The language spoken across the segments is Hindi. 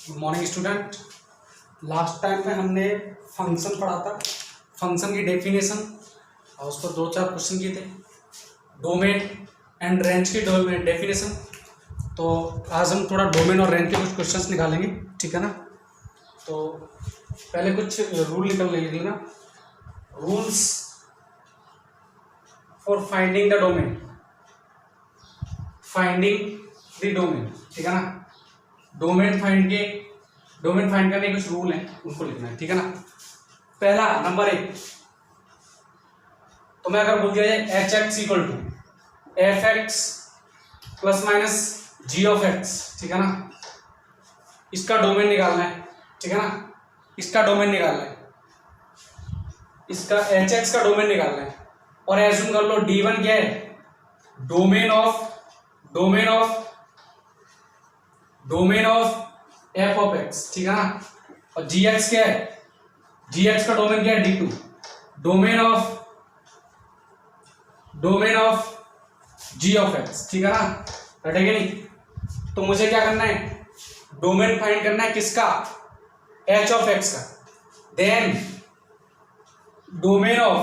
Good morning student. Last time में हमने फंक्शन पढ़ा था, फंक्शन की डेफिनेशन और उस पर 2-4 क्वेश्चन किए थे। डोमेन एंड रेंज की डेफिनेशन। तो आज हम थोड़ा डोमेन और रेंज के कुछ क्वेश्चंस निकालेंगे, ठीक है ना। तो पहले कुछ रूल निकल लेना। Rules for finding the domain, finding the domain, ठीक है ना। डोमेन फाइंड करने के कुछ रूल हैं, उनको लिखना है, ठीक है ना। पहला नंबर 1, तो मैं अगर बोल दिया जाए H X equal to F X plus minus G of X, ठीक है ना। इसका डोमेन निकालना है, ठीक है ना। इसका डोमेन निकालना है, इसका एच एक्स का डोमेन निकालना है। और एज्यूम कर लो D1 क्या है, domain of F of X, ठीक है ना। और जी एक्स क्या है, जी एक्स का डोमेन क्या है D2, domain of G of X, ठीक है ना। रटेगा नहीं। तो मुझे क्या करना है, डोमेन फाइंड करना है किसका, एच ऑफ एक्स का। Then domain of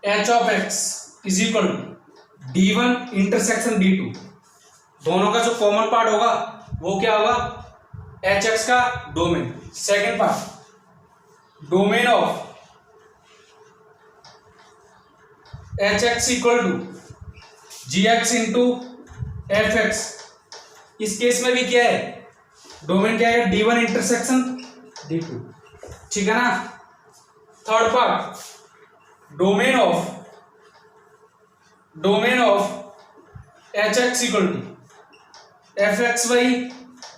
H of X is equal to D1 intersection D2, दोनों का जो कॉमन पार्ट होगा वो क्या होगा, एच एक्स का domain. Second part, domain of H X equal to ji X into F X. इस केस में भी क्या है, डोमेन क्या है, D1 इंटरसेक्शन D2, ठीक है ना। Third part, domain of H X equal to F X by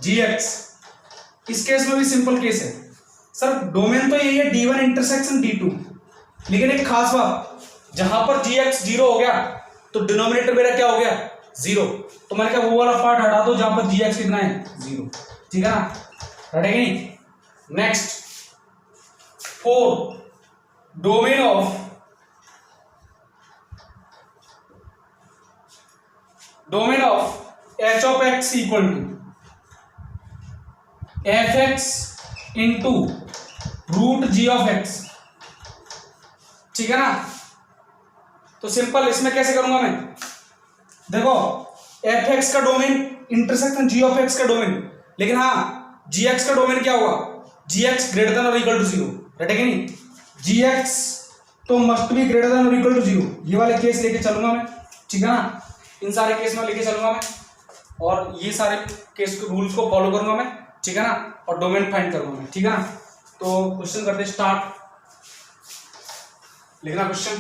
G X. इस केस में भी सिंपल केस है सर, डोमेन तो यही है D1 इंटरसेक्शन D2, लेकिन एक खास बात, जहां पर जी एक्स 0 हो गया तो डिनोमिनेटर मेरा क्या हो गया, 0। तो मैंने कहा वो वाला पार्ट हटा दो जहां पर जी एक्स कितना है, 0, ठीक है ना। हटेगा नहीं। Next 4, domain of H of x equal to F X into root G of X, ठीक है ना। तो सिंपल इसमें कैसे करूंगा मैं, देखो एफ एक्स का domain intersection G of X का डोमेन, लेकिन हाँ जी एक्स का डोमेन क्या होगा, जी एक्स ग्रेटर देन और इक्वल टू 0, रटेगा नहीं। जी एक्स तो मस्ट बी ग्रेटर देन और इक्वल टू 0, ये वाले केस लेके चलूंगा मैं, ठीक है ना। इन सारे केस में लेके चलूंगा मैं और ये सारे केस के रूल्स को फॉलो करूंगा मैं, ठीक है ना। और डोमेन फाइंड करूंगा मैं, ठीक है ना। तो क्वेश्चन करते स्टार्ट, लिखना क्वेश्चन।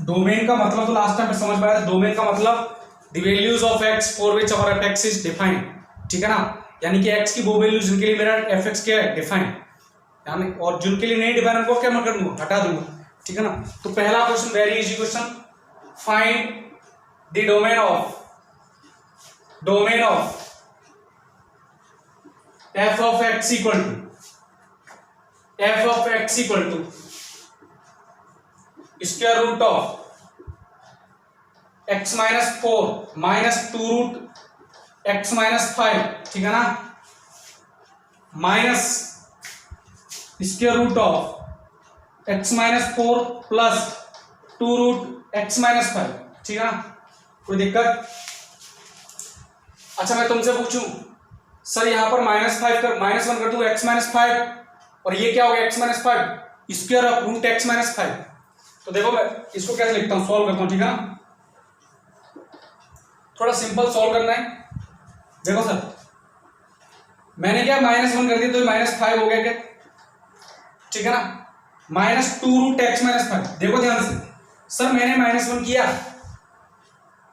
डोमेन का मतलब तो लास्ट टाइम समझ पाया था। डोमेन का मतलब the values of x for which our F x is defined, ठीक है ना। यानी कि एक्स की वो वैल्यूज जिनके लिए मेरा एफ एक्स क्या है, डिफाइंड, यानी और जिनके लिए नहीं डिफाइंड उनको क्या मैं कर दूंगा, हटा दूंगा, ठीक है ना। तो पहला question very easy question, find the domain of F of x equal to square root of X minus 4 minus 2 root x minus 5, ठीक है ना, minus square root of X minus 4 plus 2 root x minus 5, ठीक है ना। कोई दिक्कत। अच्छा मैं तुमसे पूछूं सर, यहां पर -5 कर -1 कर दूं एक्स माइनस 5, और ये क्या हो गया X minus 5 square of root x minus 5। तो देखो मैं इसको कैसे लिखता हूं, सॉल्व करता हूं, ठीक है ना। थोड़ा सिंपल सॉल्व करना है। देखो सर मैंने क्या -1 कर दिया तो -5 हो गया क्या, ठीक है ना। -2 रूट एक्स माइनस 5, देखो ध्यान से सर, मैंने -1 किया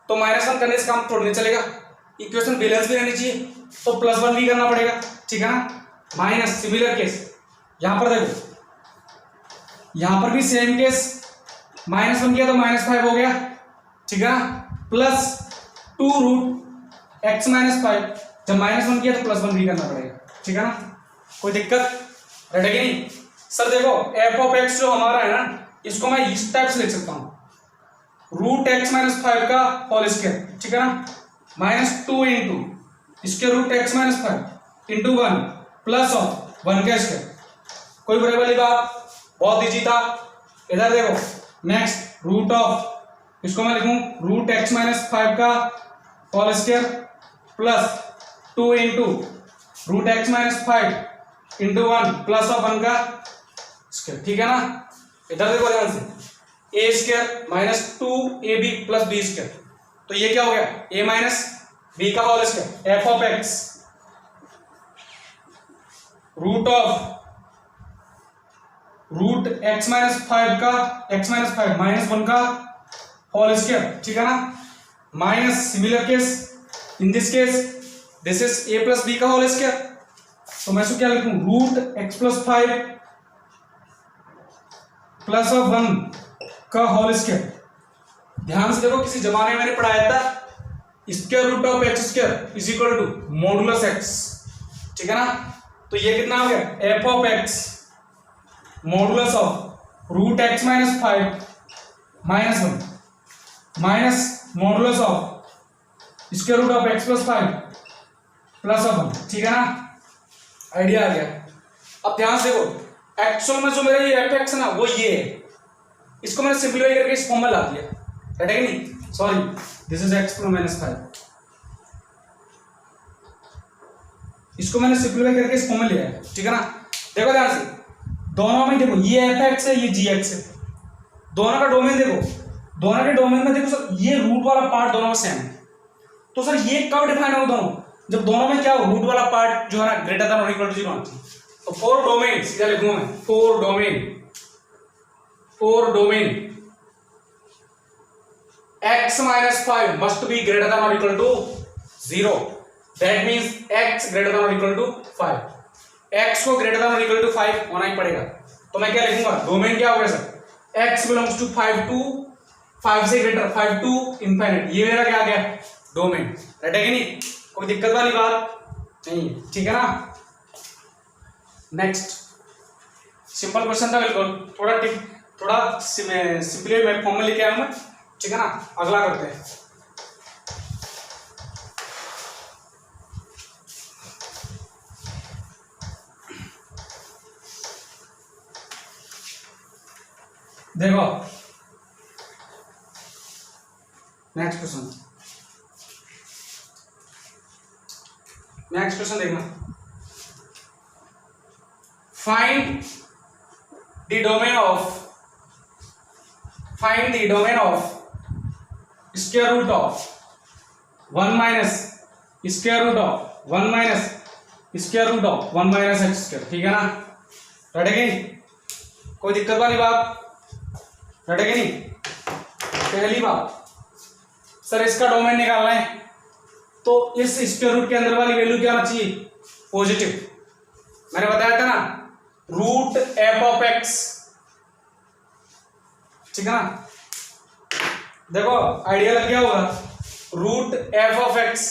तो -1 करने से काम थोड़ा नहीं चलेगा, इक्वेशन बैलेंस भी रहनी चाहिए, तो +1 भी करना पड़ेगा, ठीक है ना। माइनस सिमिलर केस यहां पर देखो, यहां पर भी सेम केस, -1 किया तो -5 हो गया, ठीक है ना, प्लस 2 रूट एक्स माइनस 5, जब -1 किया तो +1 भी करना पड़ेगा, ठीक है ना। कोई दिक्कत, रटेगा नहीं। सर देखो एफ ऑफ एक्स जो हमारा है ना, इसको मैं इस टाइप से लिख सकता हूं, रूट एक्स माइनस 5 का होल स्क्वायर, ठीक है ना, minus 2 into square root x minus 5 into 1 plus of 1 का स्क्वायर। कोई बुराई वाली बात, बहुत इजी था। इधर देखो नेक्स्ट रूट ऑफ, इसको मैं लिखूं रूट एक्स माइनस 5 का whole square plus 2 into root x minus 5 into 1 plus of 1 का स्क्वायर, ठीक है ना। इधर देखो ध्यान से, a square minus 2ab plus b square, तो ये क्या हो गया, a माइनस बी का whole square, f of x root of root x minus 5 का एक्स माइनस 5 माइनस 1 का होल स्क्वायर, ठीक है ना, minus similar case in this case this is a plus B का होल स्क्वायर, तो मैं इसको क्या लिखूं, root X plus 5 plus of 1 का होल स्क्वायर। ध्यान से देखो, किसी जमाने में मैंने पढ़ाया था square root of x square is equal to modulus X, ठीक है ना। तो ये कितना हो गया, F of X modulus of root x minus 5 minus 1 minus modulus of square root of X plus 5 plus of 1, ठीक है ना। आइडिया आ गया। अब ध्यान से देखो, एक्चुअल में जो मेरा ये एफ एक्स है ना वो ये है, इसको मैंने सिंप्लीफाई करके इस फॉर्म में ला दिया, राइट है कि नहीं, sorry this is x minus 5, इसको मैंने सिंप्लीफाई करके इस फॉर्म में लिया है, ठीक है ना। देखो ध्यान से, दोनों में देखो ये एफ एक्स है, ये जी एक्स है, दोनों का डोमेन देखो, दोनों के डोमेन में देखो सर, ये रूट वाला पार्ट दोनों में सेम है, तो सर ये कब डिफाइन होगा दोनों, जब दोनों में क्या हो, रूट वाला पार्ट जो है ना ग्रेटर देन और इक्वल टू 0 होना चाहिए। तो फोर डोमेन सीधा लिखूंगा मैं, four domain x minus 5 must be greater than or equal to 0, that means x greater than or equal to 5, x को greater than or equal to 5 होना ही पड़ेगा। तो मैं क्या लिखूंगा, डोमेन क्या होगा sir, x belongs to 5 to 5 से ग्रेटर 5 to infinite, ये मेरा क्या आ गया डोमेन, राइट है कि नहीं, कोई दिक्कत वाली बात नहीं, ठीक है ना। नेक्स्ट सिंपल क्वेश्चन था बिल्कुल, थोड़ा सिंपली मैं फॉर्म में लेके आया हूं, ठीक है ना। अगला करते हैं, देखो नेक्स्ट क्वेश्चन देखना, find the domain of square root of 1 minus square root of 1 minus square root of 1 minus x square, ठीक है ना, राइट है कि नहीं, कोई दिक्कत वाली बात, राइट है कि नहीं। पहली बात सर, इसका डोमेन निकालना है, तो इस स्क्वायर रूट के अंदर वाली वैल्यू क्या होना चाहिए, पॉजिटिव। मैंने बताया था ना, रूट एफ ऑफ एक्स, ठीक है ना। देखो आइडिया लग गया होगा, root F of X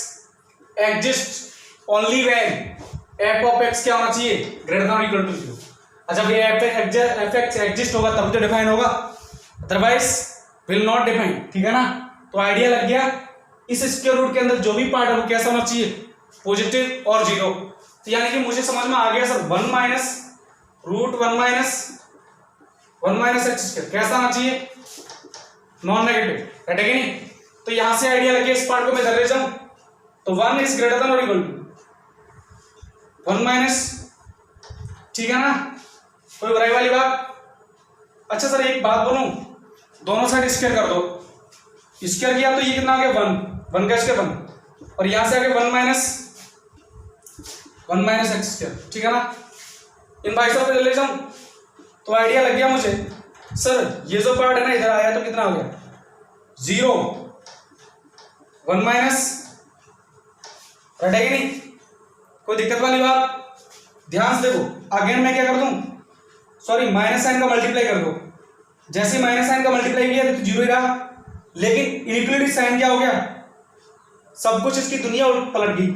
exist only when F of X क्या होना चाहिए, ग्रेटर देन और इक्वल टू 0। अच्छा भैया एफ एक्स एग्जिस्ट होगा तब तो डिफाइन होगा, अदरवाइज विल नॉट डिफाइन, ठीक है ना। तो आइडिया लग गया, इस स्क्वायर रूट के अंदर जो भी पार्ट है वो कैसा होना चाहिए, पॉजिटिव और 0। तो यानी कि मुझे समझ में आ गया sir, 1 minus root 1 minus x square कैसा आना चाहिए, नॉन नेगेटिव, राइट है कि नहीं। तो यहां से आइडिया लगे, इस पार्ट को मैं इधर ले जाऊं, तो 1 इज ग्रेटर देन और इक्वल टू 1 माइनस, ठीक है ना, कोई बुराई वाली बात। अच्छा सर एक बात बोलूं, दोनों साइड स्क्वायर कर दो, स्क्वायर किया तो ये कितना आ गया 1 का स्क्वायर 1, और यहां से आ गया 1 माइनस एक्स स्क्वायर, ठीक है ना। इन भाई साहब पे ले जाऊं तो आइडिया लग गया मुझे, सर ये जो पार्ट है ना इधर आया तो कितना हो गया 0, 1 माइनस, राइट है कि नहीं, कोई दिक्कत वाली बात। ध्यान से देखो, अगेन मैं क्या कर दूं, सॉरी माइनस साइन का मल्टीप्लाई कर दो, जैसे माइनस साइन का मल्टीप्लाई किया तो 0 ही रहा, लेकिन इनइक्वलिटी साइन क्या हो गया, सब कुछ इसकी दुनिया उलट पलट गई,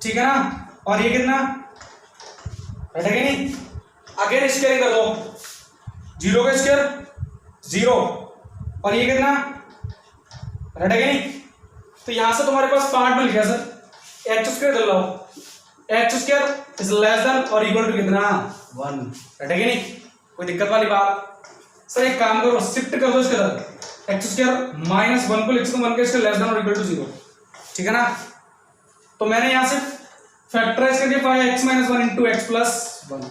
ठीक है ना। और ये कितना, राइट है कि नहीं, अगेन स्क्वायरिंग कर दो, 0 का स्क्वायर 0 और ये कितना रटेगा नहीं। तो यहां से तुम्हारे पास पार्ट मिल गया सर, एक्स स्क्वायर कर लो, x square is less than और इक्वल टू कितना 1, रटेगा नहीं, कोई दिक्कत वाली बात। सर एक काम करो, शिफ्ट कर दो इसके अंदर, एक्स स्क्वायर माइनस 1 को लिख सकते 1 के स्क्वायर लेस देन और इक्वल टू 0, ठीक है ना। तो मैंने यहां से फैक्टराइज करके पाया x minus 1 into x plus 1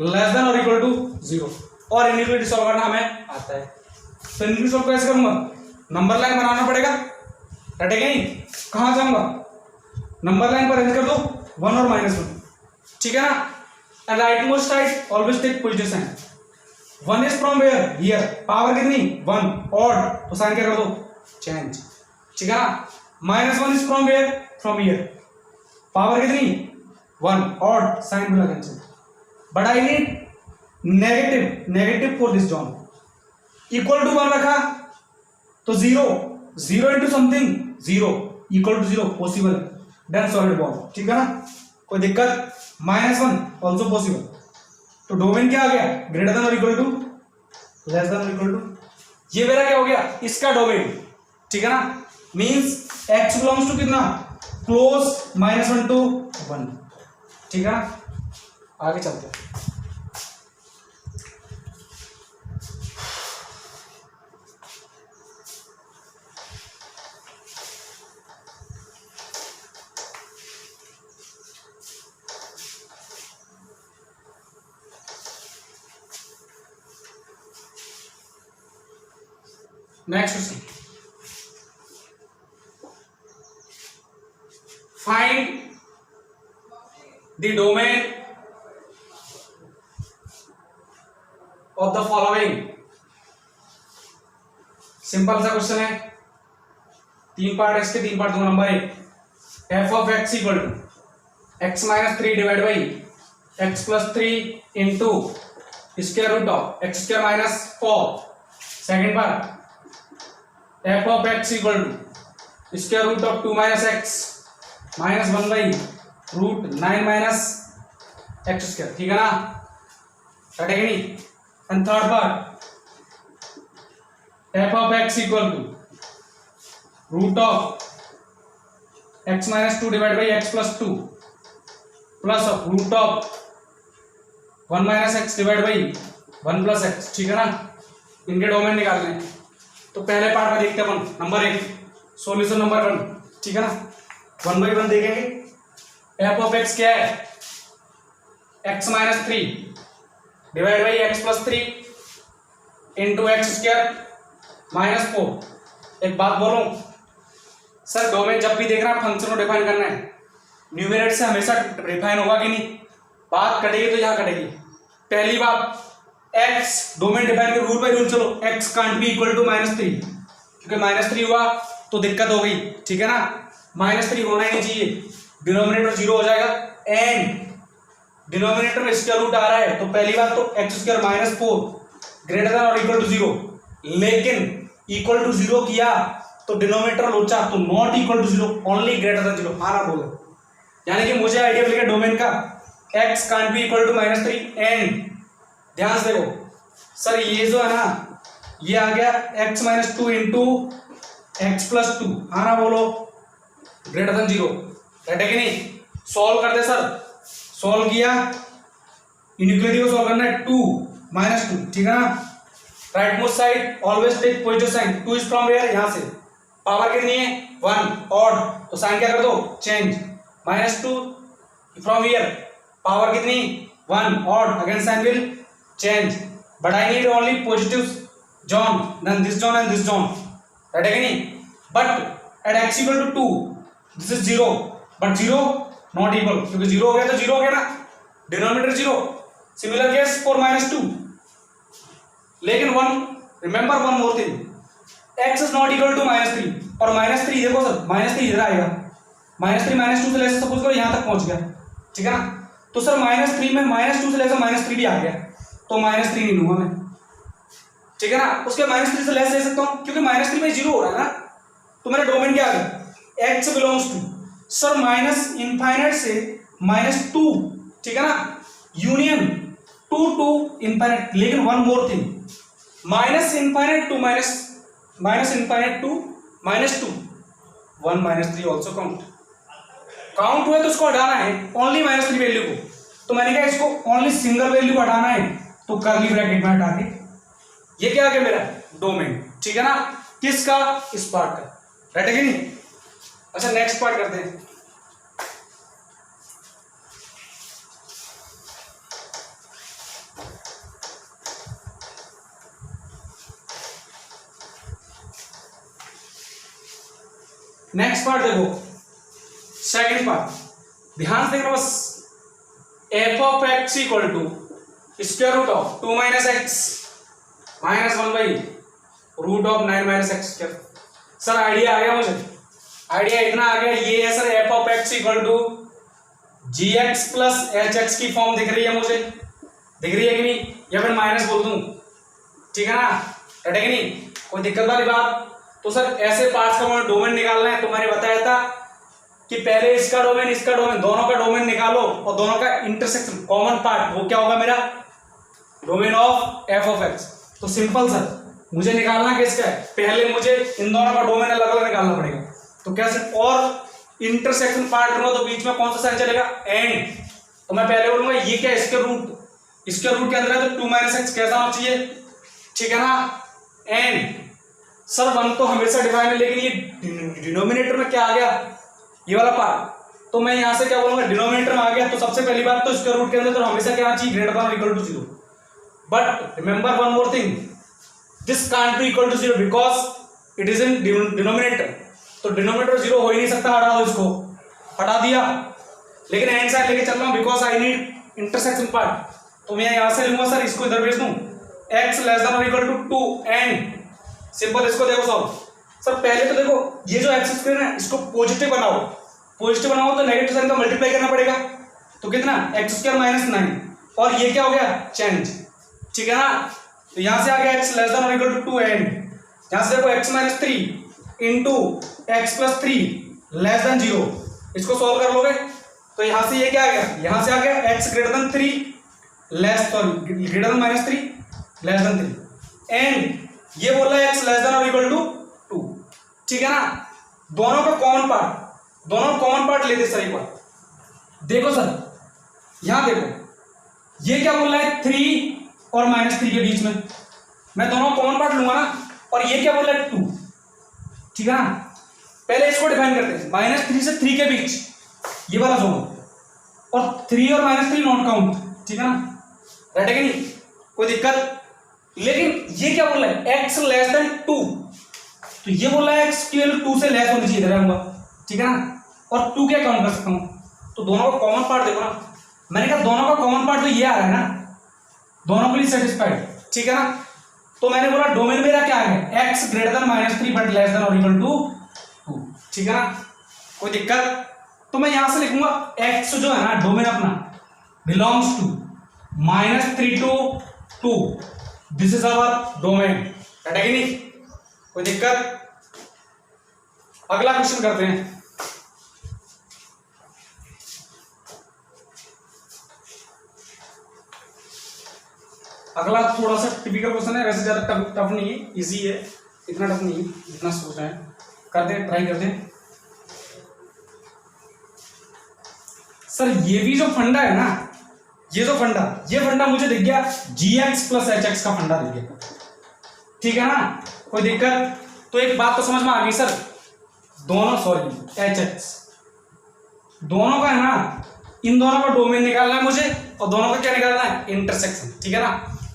less than और इक्वल टू 0 और इनइक्वालिटी सॉल्व करना हमें आता है। तो इनइक्वालिटी सॉल्व कैसे करूंगा, नंबर लाइन बनाना पड़ेगा, रटेगा नहीं, कहां जाऊंगा नंबर लाइन पर अरेंज कर दो 1 और -1, ठीक है ना। And right most side always take positive sign, 1 is from where here, power कितनी 1 ऑड, तो साइन क्या कर दो चेंज, ठीक है ना। -1 is from where from here, power कितनी 1 ऑड, साइन बोला cancel. But I need negative for this zone, equal to 1 रखा तो 0 इंटू something 0 equal to 0 possible, then solid bond, ठीक है ना, कोई दिक्कत। -1 ऑल्सो पॉसिबल, तो डोमेन क्या आ गया ग्रेटर देन और इक्वल टू लेस देन और इक्वल टू, ये मेरा क्या हो गया इसका डोमेन, ठीक है ना। मींस x बिलोंग्स टू कितना क्लोज -1 to 1, ठीक है ना। आगे चलते हैं, next question, find the domain of the following. Simple सा क्वेश्चन है, 3 पार्ट इसके, 3 पार्ट दूंगा। Number 1, f of x equal to x minus 3 divide by x plus 3 into square root of x square minus 4। Second part, f of x equal to square root of 2 minus x minus 1 by root 9 minus x square, ठीक है ना, कटेगा नहीं। And third part, f of x equal to root of x minus 2 divide by x plus 2 plus of root of 1 minus x divide by 1 plus x, ठीक है ना। इनके डोमेन निकालने हैं, तो पहले पार्ट में देखते हैं अपन, नंबर 1 सॉल्यूशन नंबर 1, ठीक है ना, 1 बाई 1 देखेंगे। f ऑफ x क्या है, x minus 3 divide by x plus 3 into x square minus 4। एक बात बोलूं सर, डोमेन जब भी देखना फंक्शन को डिफाइन करना है, न्यूमरेटर से हमेशा डिफाइन होगा कि नहीं, बात कटेगी तो यहाँ कटेगी। पहली बात, x डोमेन डिफाइन कर रूल बाई रूल चलो, x can't be equal to -3, क्योंकि -3 हुआ तो दिक्कत हो गई, ठीक है ना। -3 होना ही नहीं चाहिए, डिनोमिनेटर 0 हो जाएगा एंड डिनोमिनेटर में स्क्वायर रूट आ रहा है, तो पहली बात तो x square minus 4 greater than और इक्वल टू 0, लेकिन इक्वल टू 0 किया तो डिनोमिनेटर लोचा, तो not equal to 0 only greater than 0, हाँ ना बोलो। यानी कि मुझे आइडिया मिलेगा डोमेन का, x can't be equal to -3 and ध्यान से देखो सर, ये जो है ना ये आ गया x minus 2 into x plus 2, हाँ ना बोलो, ग्रेटर देन 0, है कि नहीं। सॉल्व कर दे सर, सॉल्व किया, इनइक्वालिटी को सॉल्व करना है 2 माइनस 2, ठीक है ना। Right most side always take positive sign, 2 is from where, यहां से पावर कितनी है 1 ऑड, तो साइन क्या कर दो चेंज, -2 फ्रॉम हियर, पावर कितनी 1 odd, again sign will change, but I need only positive zone, then this zone and this zone, right है कि नहीं। But at x equal to 2 this is 0, but 0 not equal, क्योंकि 0 हो गया तो 0 हो गया ना, डिनोमिनेटर 0। सिमिलर केस फॉर -2, लेकिन 1 remember one more thing, x is not equal to -3, और -3 देखो सर, -3 इधर आएगा, -3 -2 से लेकर सपोज करो यहां तक पहुंच गया, ठीक है ना। तो सर -3 में -2 से लेकर -3 भी आ गया, तो -3 नहीं लूंगा मैं, ठीक है ना। उसके -3 से लेस ले सकता हूं, क्योंकि -3 में 0 हो रहा है ना, तो मेरा डोमेन क्या आ गया, x बिलोंग्स टू सर -∞ से -2, ठीक है ना, यूनियन टू इनफाइनाइट, लेकिन one more thing, minus infinite to minus two, 1 -3 also count हुए तो उसको हटाना है ओनली -3 वैल्यू को। तो मैंने कहा इसको ओनली सिंगल वैल्यू को हटाना है, तो कर्ली ब्रैकेट में हटा के ये क्या आ गया मेरा डोमेन, ठीक है ना, किसका, इस पार्ट का, राइट है कि नहीं। अच्छा नेक्स्ट पार्ट करते हैं। नेक्स्ट पार्ट देखो, सेकंड पार्ट, ध्यान से देखना बस। F of x equal to square root of 2 - x minus 1 root of 9 - x square. Sir idea आ गया मुझे, आइडिया इतना आ गया, ये है sir f of x equal to ji x plus h x की फॉर्म दिख रही है मुझे, दिख रही है कि नहीं, या फिर माइनस बोल दूं, ठीक है ना, राइट है कि नहीं, कोई दिक्कत वाली बात। तो सर ऐसे पार्ट्स का मुझे डोमेन निकालना है, तो मैंने बताया था कि पहले इसका डोमेन दोनों का डोमेन निकालो और दोनों का इंटरसेक्शन कॉमन पार्ट वो क्या होगा मेरा domain of F of x. तो सिंपल सर मुझे निकालना किसका है, पहले मुझे इन दोनों का डोमेन अलग अलग निकालना पड़ेगा। तो कैसे, और इंटरसेक्शन पार्ट लूंगा तो बीच में कौन सा साइन चलेगा, एंड। तो मैं पहले बोलूंगा ये क्या है, इसके रूट के अंदर है तो 2 - x कैसा होना चाहिए, ठीक है ना, एंड। सर 1 तो हमेशा डिफाइन है, लेकिन ये डिनोमिनेटर में क्या आ गया, ये वाला पार्ट, तो मैं यहां से क्या बोलूंगा, डिनोमिनेटर में आ गया। तो सबसे पहली बात तो इसके रूट के अंदर तो हमेशा क्या आना चाहिए, ग्रेटर देन और equal to 0। But remember one more thing, this can't be equal to 0 because it is in denominator. तो डिनोमिनेटर 0 हो ही नहीं सकता, हटा दो इसको, हटा दिया, लेकिन एंड साइड लेके चल रहा हूं because I need intersection part. तो मैं यहां से लूंगा सर, इसको इधर भेज दूं, x लेस देन और इक्वल टू 2 एंड सिंपल। इसको देखो सॉल्व। सर पहले तो देखो ये जो एक्स स्क्वायर है इसको पॉजिटिव बनाओ तो नेगेटिव साइन का मल्टीप्लाई करना पड़ेगा, तो कितना एक्स स्क्वायर माइनस 9, और ये क्या हो गया चेंज, ठीक है ना। तो यहां से आ गया x लेस देन और इक्वल टू 2 एंड यहां से देखो x - 3 into x + 3 less than 0, इसको सॉल्व कर लोगे तो यहां से ये क्या आ गया, यहां से आ गया x greater then 3 greater than -3 less then 3 and ये बोल रहा है x लेस देन और इक्वल टू 2, ठीक है ना। दोनों का कॉमन पार्ट लेते सर एक बार देखो सर, यहां देखो ये क्या बोल रहा है 3 और -3 के बीच में, मैं दोनों कॉमन पार्ट लूंगा ना, और ये क्या बोल रहा है 2, ठीक है ना। पहले इसको डिफाइन करते हैं, -3 से 3 के बीच ये वाला जोन, और 3 और -3 नॉट काउंट, ठीक है ना, राइट है कि नहीं, कोई दिक्कत। लेकिन ये क्या बोल रहा है x लेस देन 2, तो ये बोल रहा है x की वैल्यू 2 से लेस होनी चाहिए, इधर आऊंगा, ठीक है ना, और 2 क्या काउंट कर सकता हूं, तो दोनों का कॉमन पार्ट देखो ना, मैंने कहा दोनों का कॉमन पार्ट तो ये आ रहा है ना, दोनों के लिए सेटिस्फाइड, ठीक है ना। तो मैंने बोला डोमेन मेरा क्या है, x greater then -3 but less than और इक्वल टू 2, ठीक है ना, कोई दिक्कत। तो मैं यहां से लिखूंगा x जो है ना डोमेन अपना belongs to -3 to 2, this is our domain, right है कि नहीं, कोई दिक्कत। अगला क्वेश्चन करते हैं। अगला थोड़ा सा टिपिकल क्वेश्चन है, वैसे ज्यादा टफ नहीं है, इजी है, इतना टफ नहीं है जितना सोच रहे हैं। करते हैं, ट्राई करते हैं। सर ये भी जो फंडा है ना, ये फंडा मुझे दिख गया gx प्लस hx का फंडा दिख गया, ठीक है ना, कोई दिक्कत। तो एक बात तो समझ में आ गई सर, hx दोनों का है ना, इन दोनों का डोमेन निकालना है मुझे, और दोनों का क्या निकालना है, इंटरसेक्शन, ठीक है ना।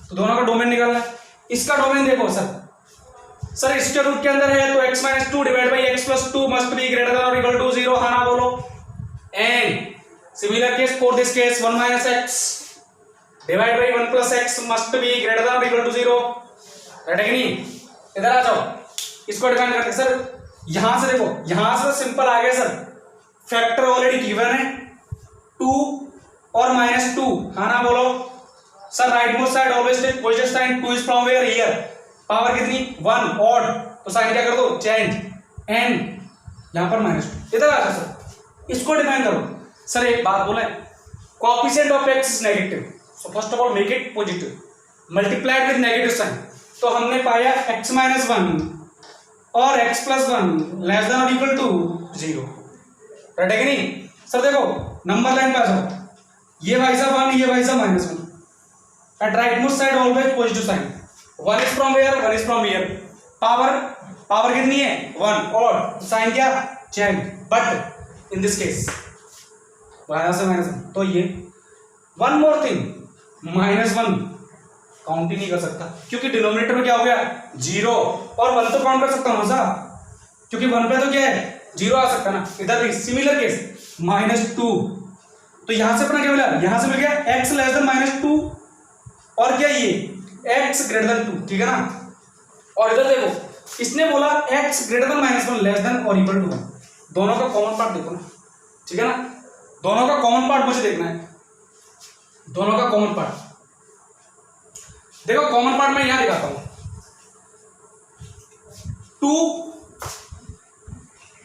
तो दोनों का डोमेन निकालना है। इसका डोमेन देखो सर इसके रूट के अंदर है तो x - 2 divide by x + 2 must be greater than और इक्वल टू 0, हाँ ना बोलो। And similar case for this case 1 - x divide by 1 + x must be greater than और इक्वल टू 0, राइट है कि नहीं। इधर आ जाओ, इसको डिफाइन करते हैं सर। यहां से देखो, यहां से सिंपल आ गया सर, फैक्टर ऑलरेडी गिवन है 2 और -2, हाँ ना बोलो sir. Right most side always take positive sign, 2 is from where here, power कितनी 1 ऑड, तो साइन क्या कर दो चेंज, एंड यहां पर -2। इधर आ जाओ सर, इसको डिफाइन करो। सर एक बात बोले, coefficient of x is negative, so first of all make it positive, multiplied with negative sign. तो हमने पाया x माइनस 1 और x प्लस 1 लेस देन और इक्वल टू 0, राइट है कि नहीं सर? देखो नंबर लाइन पे आ जाओ, ये भाई साहब 1, ये भाई साहब minus 1, at right most side always positive sign, 1 is from where, 1 is from where, power कितनी है 1 और साइन क्या change, but in this case minus minus, तो ये one more thing, minus 1 count ही नहीं कर सकता क्योंकि डिनोमिनेटर में क्या हो गया 0, और 1 तो काउंट कर सकता हूं सा, क्योंकि 1 पे तो क्या है 0 आ सकता ना। इधर भी सिमिलर केस -2, तो यहां से अपना क्या मिला, यहां से मिल गया x लेस देन -2 और क्या ये x ग्रेटर देन 2, ठीक है ना। और इधर देखो इसने बोला x greater then -1 less than और इक्वल टू 1, दोनों का कॉमन पार्ट देखो ना, ठीक है ना, दोनों का कॉमन पार्ट मुझे देखना है, दोनों का कॉमन पार्ट देखो। कॉमन पार्ट मैं यहां दिखाता हूं 2,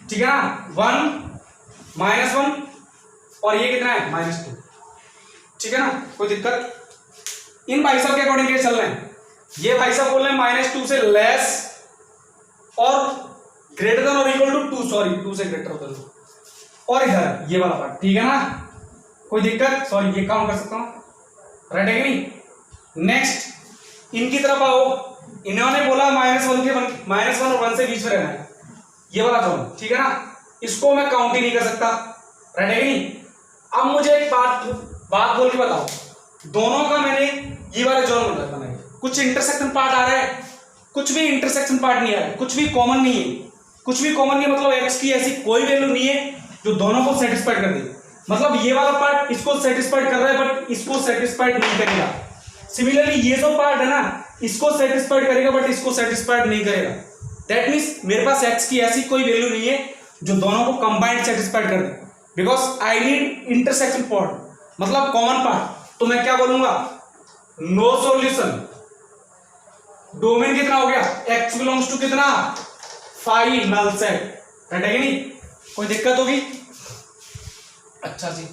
ठीक है ना, 1 -1 और ये कितना है -2, ठीक है ना, कोई दिक्कत? इन भाई साहब के अकॉर्डिंग क्या चल रहे हैं, ये भाई साहब बोल रहे हैं -2 से लेस और ग्रेटर देन और इक्वल टू 2, सॉरी 2 से ग्रेटर होता है, और इधर ये वाला पार्ट, ठीक है ना, कोई दिक्कत? सॉरी ये काउंट कर सकता हूं, राइट है कि नहीं। नेक्स्ट इनकी तरफ आओ, इन्होंने बोला -1 और 1 से बीच में रहना है, ये वाला जोन, ठीक है ना, इसको मैं काउंट ही नहीं कर सकता, राइट है कि नहीं। अब मुझे एक बात बोल के बताओ, दोनों का मैंने ये वाला जोन बनाया, कुछ इंटरसेक्शन पार्ट आ रहा है, कुछ भी इंटरसेक्शन पार्ट नहीं आ रहा है, कुछ भी कॉमन नहीं है, कुछ भी कॉमन नहीं, मतलब x की ऐसी कोई वैल्यू नहीं है जो दोनों को सेटिस्फाइड कर दे, मतलब ये वाला पार्ट इसको सेटिस्फाइड कर रहा है बट इसको सेटिस्फाइड नहीं करेगा। सिमिलरली ये जो पार्ट है ना इसको सेटिस्फाइड करेगा बट इसको सेटिस्फाइड नहीं करेगा। दैट मीन्स मेरे पास x की ऐसी कोई वैल्यू नहीं है जो दोनों को कंबाइंड सेटिस्फाइड कर दे, because I need intersection part, मतलब कॉमन पार्ट। तो मैं क्या बोलूंगा, नो सॉल्यूशन। डोमेन कितना हो गया, x बिलोंग्स टू कितना 5 नल सेट, राइट है कि नहीं, कोई दिक्कत होगी? अच्छा जी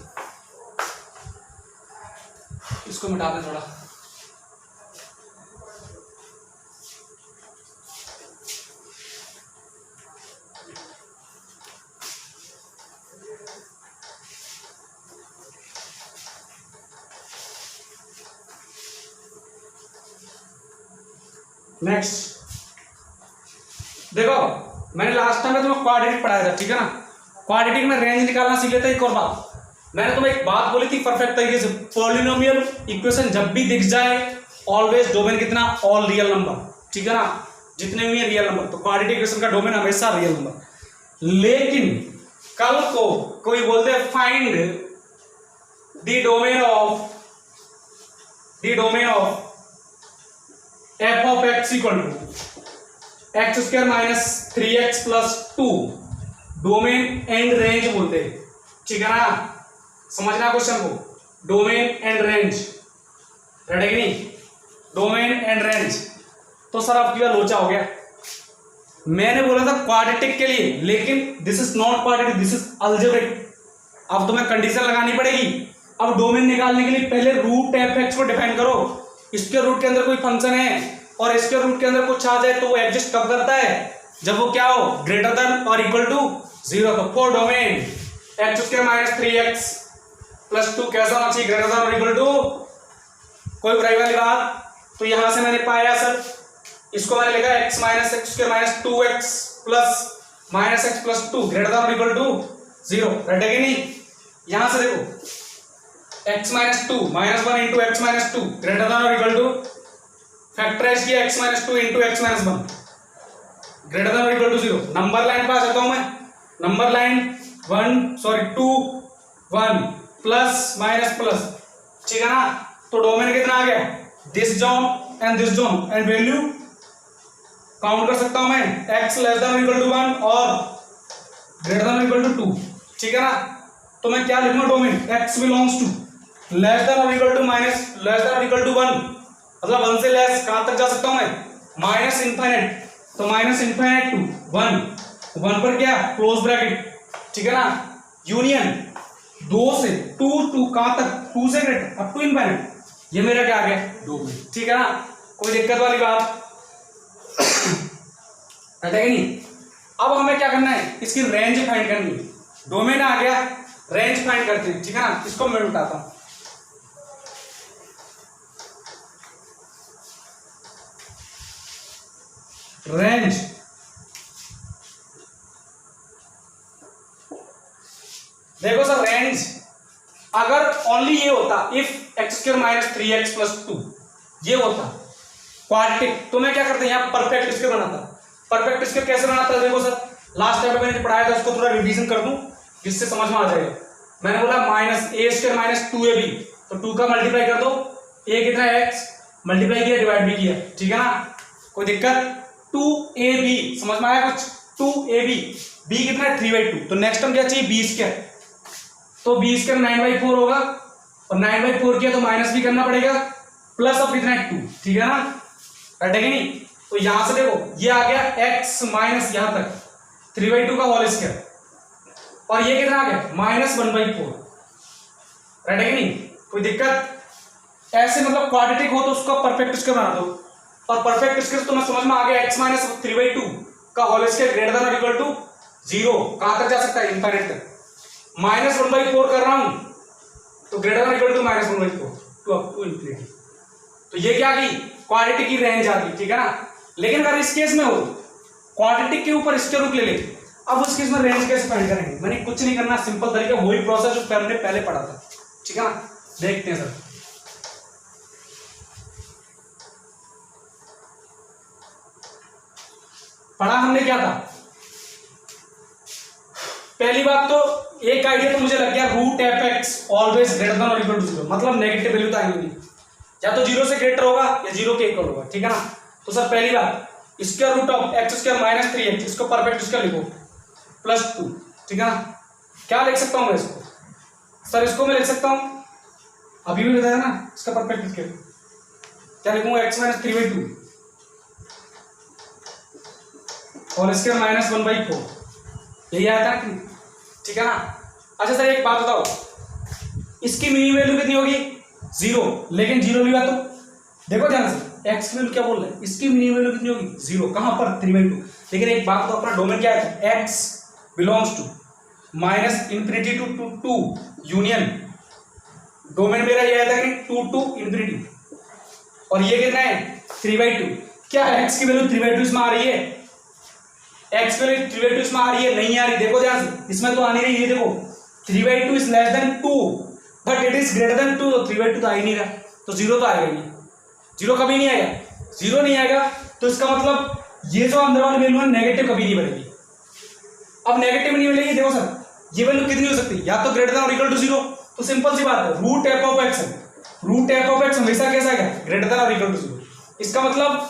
इसको मिटा दें थोड़ा। नेक्स्ट देखो, मैंने लास्ट टाइम में तुम्हें क्वाड्रेटिक पढ़ाया था, ठीक है ना, क्वाड्रेटिक में रेंज निकालना सीख लेते। एक और बात मैंने तुम्हें एक बात बोली थी परफेक्ट तरीके से, पॉलिनोमियल इक्वेशन जब भी दिख जाए ऑलवेज डोमेन कितना, ऑल रियल नंबर, ठीक है ना, जितने भी रियल नंबर, तो क्वाड्रेटिक इक्वेशन का डोमेन हमेशा रियल नंबर। लेकिन कल को कोई बोलते हैं find the domain of f of x equal to x square minus 3x plus 2, domain and range बोलते हैं, ठीक है ना, समझना क्वेश्चन को, डोमेन एंड रेंज, रेडी कि नहीं, डोमेन एंड रेंज। तो सर आपकी बार लोचा हो गया, मैंने बोला था क्वाड्रेटिक के लिए, लेकिन this is not quadratic, this is algebraic. अब तुम्हें कंडीशन लगानी पड़ेगी। अब डोमेन निकालने के लिए पहले रूट एफ एक्स को डिफाइन करो, इसके रूट के अंदर कोई फंक्शन है और इसके रूट के अंदर कुछ आ जाए तो वो एग्जिस्ट कब करता है, जब वो क्या हो, ग्रेटर देन और इक्वल टू 0। तो for domain x square minus 3x plus 2 कैसा होना चाहिए, ग्रेटर देन और इक्वल टू, कोई बुराई वाली बात। तो यहां से मैंने पाया सर, इसको मैंने लिखा x minus x square minus 2x plus minus x plus 2 greater than और इक्वल टू 0, राइट है कि नहीं। यहां से देखो x minus 2 minus 1 into x minus 2 greater than और इक्वल टू, फैक्टराइज किया x minus 2 into x minus 1 greater than और इक्वल टू 0। नंबर लाइन पे आ जाता हूं मैं, number line 2 1 plus minus plus, ठीक है ना। तो डोमेन कितना आ गया, this zone and this zone, and value count कर सकता हूं मैं, x लेस देन और इक्वल टू 1 और ग्रेटर देन और इक्वल टू 2, ठीक है ना। तो मैं क्या लिखूंगा, domain x belongs to less than और equal to minus less than और इक्वल टू 1, मतलब 1 से लेस कहां तक जा सकता हूं मैं, माइनस इनफाइनाइट, तो माइनस इनफाइनाइट टू 1 पर क्या, क्लोज ब्रैकेट, ठीक है ना, यूनियन 2 से 2 कहां तक, 2 से ग्रेटर अप टू इनफाइनाइट, ये मेरा क्या आ गया डोमेन, ठीक है ना, कोई दिक्कत वाली बात है नहीं। अब हमें क्या करना है, इसकी रेंज फाइंड करनी है। डोमेन आ गया, रेंज फाइंड करते हैं, ठीक है ना। इसको मैं बताता हूं। रेंज देखो सर, रेंज अगर ओनली ये होता if x square minus 3x plus 2 ये होता क्वाड्रेटिक, तो मैं क्या करता यहाँ परफेक्ट स्क्वायर बनाता। परफेक्ट स्क्वायर कैसे बनाता है, देखो सर लास्ट टाइम मैंने पढ़ाया था, उसको थोड़ा रिवीजन कर दूं जिससे समझ में आ जाएगा। मैंने बोला माइनस ए स्क्वायर माइनस 2ab, तो 2 का मल्टीप्लाई कर दो, ए कितना है x, मल्टीप्लाई किया डिवाइड भी किया, ठीक है ना, कोई दिक्कत। 2ab समझ में आया कुछ, 2ab, b कितना है 3/2, तो नेक्स्ट टर्म क्या चाहिए b स्क्वायर, तो b स्क्वायर 9/4 होगा, और 9/4 किया तो माइनस भी करना पड़ेगा, प्लस अब कितना है 2, ठीक है ना, राइट है कि नहीं। तो यहां से देखो ये आ गया x माइनस यहां तक 3/2 का होल स्क्वायर, और ये कितना आ गया -1/4, राइट है कि नहीं, कोई दिक्कत। ऐसे मतलब क्वाड्रेटिक हो तो उसका परफेक्ट स्क्वायर बना दो, और परफेक्ट स्क्वायर तो मैं समझ में आ गया x माइनस 3/2 का होल स्क्वायर ग्रेटर देन और इक्वल टू 0, कहां तक जा सकता है इंफिनिट तक। -1/4 कर रहा हूं तो greater than equal to -1/4 to up to infinity, तो ये क्या आ गई क्वाड्रेटिक की रेंज आ गई, ठीक है ना। लेकिन अगर इस केस में हो क्वाड्रेटिक के ऊपर स्क्वायर रूट ले ले, अब उस केस में रेंज कैसे फाइंड करेंगे, मैंने कुछ नहीं करना, सिंपल तरीका वही प्रोसेस जो हमने पहले पढ़ा था, ठीक है ना। देखते हैं सर, पढ़ा हमने क्या था। पहली बात तो एक आइडिया तो मुझे लग गया, root f x always greater than और इक्वल टू 0, मतलब नेगेटिव वैल्यू तो आएंगी नहीं, या तो 0 से ग्रेटर होगा या 0 के इक्वल होगा, ठीक है ना। तो सर पहली बात square root of x square minus 3x, इसको परफेक्ट स्क्वायर लिखो प्लस 2, ठीक है ना। क्या लिख सकता हूं मैं इसको, सर इसको मैं लिख सकता हूं, अभी भी बताया ना, इसका परफेक्ट स्क्वायर क्या लिखूंगा, x माइनस 3/2 और स्क्वायर माइनस 1/4, यही आया था कि, ठीक है ना। अच्छा सर एक बात बताओ, इसकी मिनिमम वैल्यू कितनी होगी 0, लेकिन 0 लिया तो देखो ध्यान से, x की वैल्यू क्या बोल रहे हैं, इसकी मिनिमम वैल्यू कितनी होगी 0, कहां पर 3/2। लेकिन एक बात तो, अपना डोमेन क्या है, x belongs to -∞ to 2 union, domain मेरा ये आया था कि 2 टू इंफिनिटी, और ये कितना है 3/2। क्या x की वैल्यू 3/2 इसमें आ रही है, x की वैल्यू 3/2 इसमें आ रही है, नहीं आ रही, देखो ध्यान से, इसमें तो आनी नहीं, ये देखो 3/2 is less then 2 but it is greater then 2, तो 3/2 तो आ ही नहीं रहा, तो 0 तो आएगा नहीं, 0 कभी नहीं आएगा, 0 नहीं आएगा, तो इसका मतलब ये जो अंदर वाली वैल्यू है नेगेटिव कभी नहीं बनेगी। अब नेगेटिव नहीं मिलेगी, देखो सर ये वैल्यू कितनी हो सकती है, या तो ग्रेटर देन और इक्वल टू 0, तो सिंपल सी बात है, रूट एफ ऑफ एक्स है, रूट एफ ऑफ एक्स हमेशा कैसा है, ग्रेटर देन और इक्वल टू 0। इसका मतलब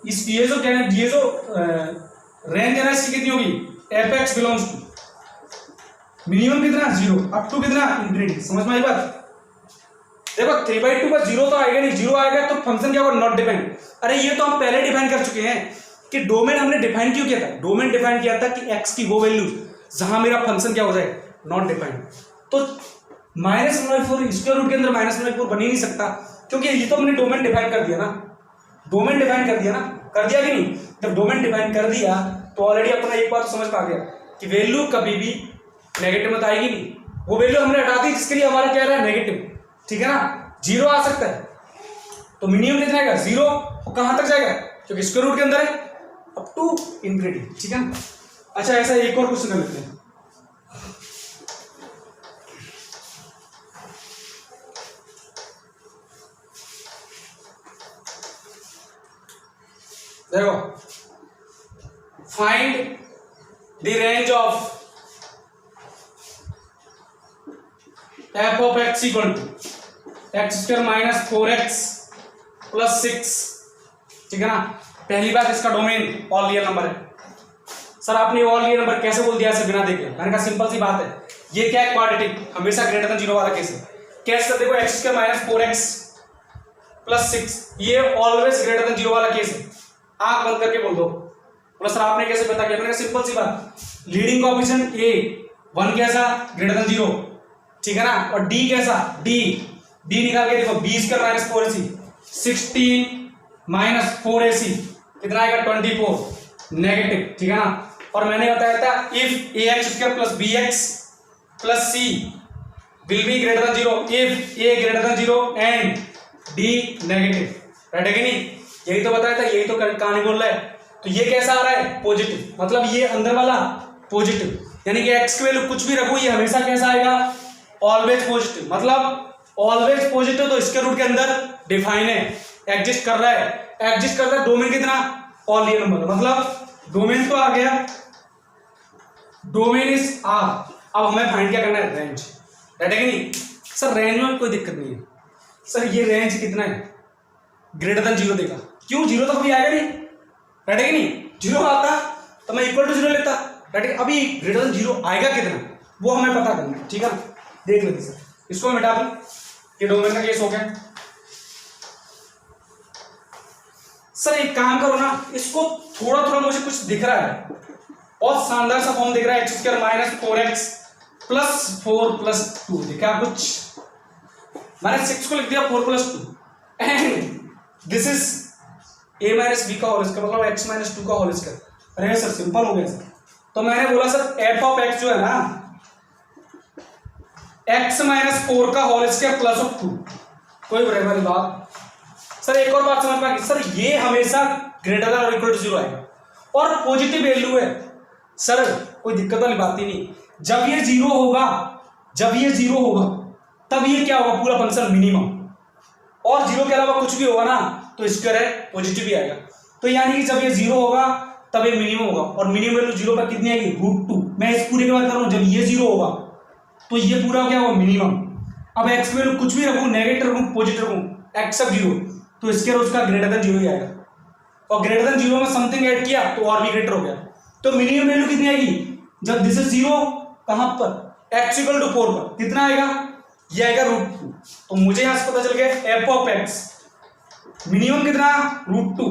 इस ये जो रेंज है ना इसकी कितनी होगी, f x belongs to minimum कितना 0 अप टू कितना इंफिनिटी, समझ में आई बात। देखो 3/2 पर 0 तो आएगा नहीं, 0 आएगा तो फंक्शन क्या होगा, नॉट डिफाइंड। अरे ये तो हम पहले डिफाइन कर चुके हैं कि डोमेन हमने डिफाइन क्यों किया था, डोमेन डिफाइन किया था कि x की वो वैल्यू जहां मेरा फंक्शन क्या हो जाए, नॉट डिफाइंड। तो -1/4 स्क्वायर रूट के अंदर -1/4 बन ही नहीं सकता, क्योंकि ये तो हमने डोमेन डिफाइन कर दिया ना, डोमेन डिफाइन कर दिया ना, कर दिया कि नहीं। जब डोमेन डिफाइन कर दिया तो ऑलरेडी अपना एक बात तो समझ पा गया कि वैल्यू कभी भी नेगेटिव में तो आएगी नहीं, वो वैल्यू हमने हटा दी जिसके लिए हमारा क्या रहा है नेगेटिव, ठीक है ना। 0 आ सकता है, तो मिनिमम कितना आएगा 0, और कहां तक जाएगा, क्योंकि स्क्वायर रूट के अंदर है, अप टू इंफिनिटी, ठीक है ना। अच्छा ऐसा एक और क्वेश्चन कर लेते हैं, देखो find the range of f of x equal to x square minus 4x plus 6, ठीक है ना। पहली बात इसका डोमेन ऑल रियल नंबर है। सर आपने ऑल रियल नंबर कैसे बोल दिया ऐसे बिना देखे, मैंने कहा सिंपल सी बात है, ये क्या है क्वाड्रेटिक, हमेशा ग्रेटर देन 0 वाला केस है। कैसे देखो x square minus 4x plus 6, ये ऑलवेज ग्रेटर देन 0 वाला केस है, आंख बंद करके बोल दो। बोला सर आपने कैसे पता किया, मैंने कहा सिंपल सी बात, लीडिंग कोएफिशिएंट a 1 कैसा ग्रेटर देन 0, ठीक है ना, और d कैसा d डी निकाल के देखो, B square minus 4ac 16 minus 4ac कितना आएगा 24 नेगेटिव, ठीक है ना। और मैंने बताया था if ax square plus bx plus c will be greater than 0 if a greater than 0 and d negative, right है कि नहीं? यही तो बताया था, यही तो कहानी बोल रहा है। तो ये कैसा आ रहा है? पॉजिटिव, मतलब ये अंदर वाला पॉजिटिव, यानी कि x की वैल्यू कुछ भी रखो ये हमेशा कैसा आएगा? ऑलवेज पॉजिटिव, मतलब ऑलवेज पॉजिटिव। तो इसके रूट के अंदर डिफाइन है, एग्जिस्ट कर रहा है, एग्जिस्ट करता है। डोमेन कितना? ऑल रियल नंबर, मतलब डोमेन तो आ गया, डोमेन इज आर। अब हमें फाइंड क्या करना है? रेंज, राइट है कि नहीं? सर रेंज में कोई दिक्कत नहीं है। सर ये रेंज कितना है? ग्रेटर देन 0 देगा, क्यों? 0 तो कभी आएगा नहीं, राइट है कि नहीं? 0 आता तो मैं इक्वल टू 0 लेता, राइट है? अभी ग्रेटर देन 0 आएगा कितना, वो हमें पता करना है, ठीक है? देख लेते सर, इसको मैं मिटा दूं, ये डोमेन का केस हो गया। सर एक काम करो ना, इसको थोड़ा थोड़ा मुझे कुछ दिख रहा है, बहुत शानदार सा फॉर्म दिख रहा है, x square minus 4x plus 4 plus 2 दिखा कुछ? मैंने 6 को लिख दिया 4 plus 2 and this is a minus b का होल स्क्वायर, मतलब x माइनस 2 का होल स्क्वायर। अरे सर सिंपल हो गया सर। तो मैंने बोला सर f ऑफ x जो है ना x माइनस 4 का होल स्क्वायर प्लस ऑफ 2, कोई बुराई वाली बात? सर एक और बात समझ में आ गई, सर ये हमेशा ग्रेटर देन और इक्वल टू 0 आएगा और पॉजिटिव वैल्यू है। सर कोई दिक्कत वाली बात ही नहीं, जब ये 0 होगा, जब ये 0 होगा तब ये क्या होगा? पूरा फंक्शन मिनिमम, और 0 के अलावा कुछ भी होगा ना तो स्क्वायर है पॉजिटिव ही आएगा। तो यानी कि जब ये 0 होगा तब ये मिनिमम होगा, और मिनिमम वैल्यू 0 पर कितनी आएगी? √2। मैं इस पूरे की बात कर रहा हूं, जब ये 0 होगा तो ये पूरा क्या होगा? मिनिमम। अब x की वैल्यू कुछ भी रखूं, नेगेटिव रखूं, पॉजिटिव रखूं, एक्सेप्ट 0, तो स्क्वायर उसका ग्रेटर देन 0 ही आएगा, और ग्रेटर देन 0 में समथिंग ऐड किया तो और भी ग्रेटर हो गया। तो मिनिमम वैल्यू कितनी आएगी? जब दिस इज 0, कहां पर? x इक्वल टू 4 पर कितना आएगा? ये आएगा √2। तो मुझे यहां से पता चल गया f ऑफ x मिनिमम कितना? √2।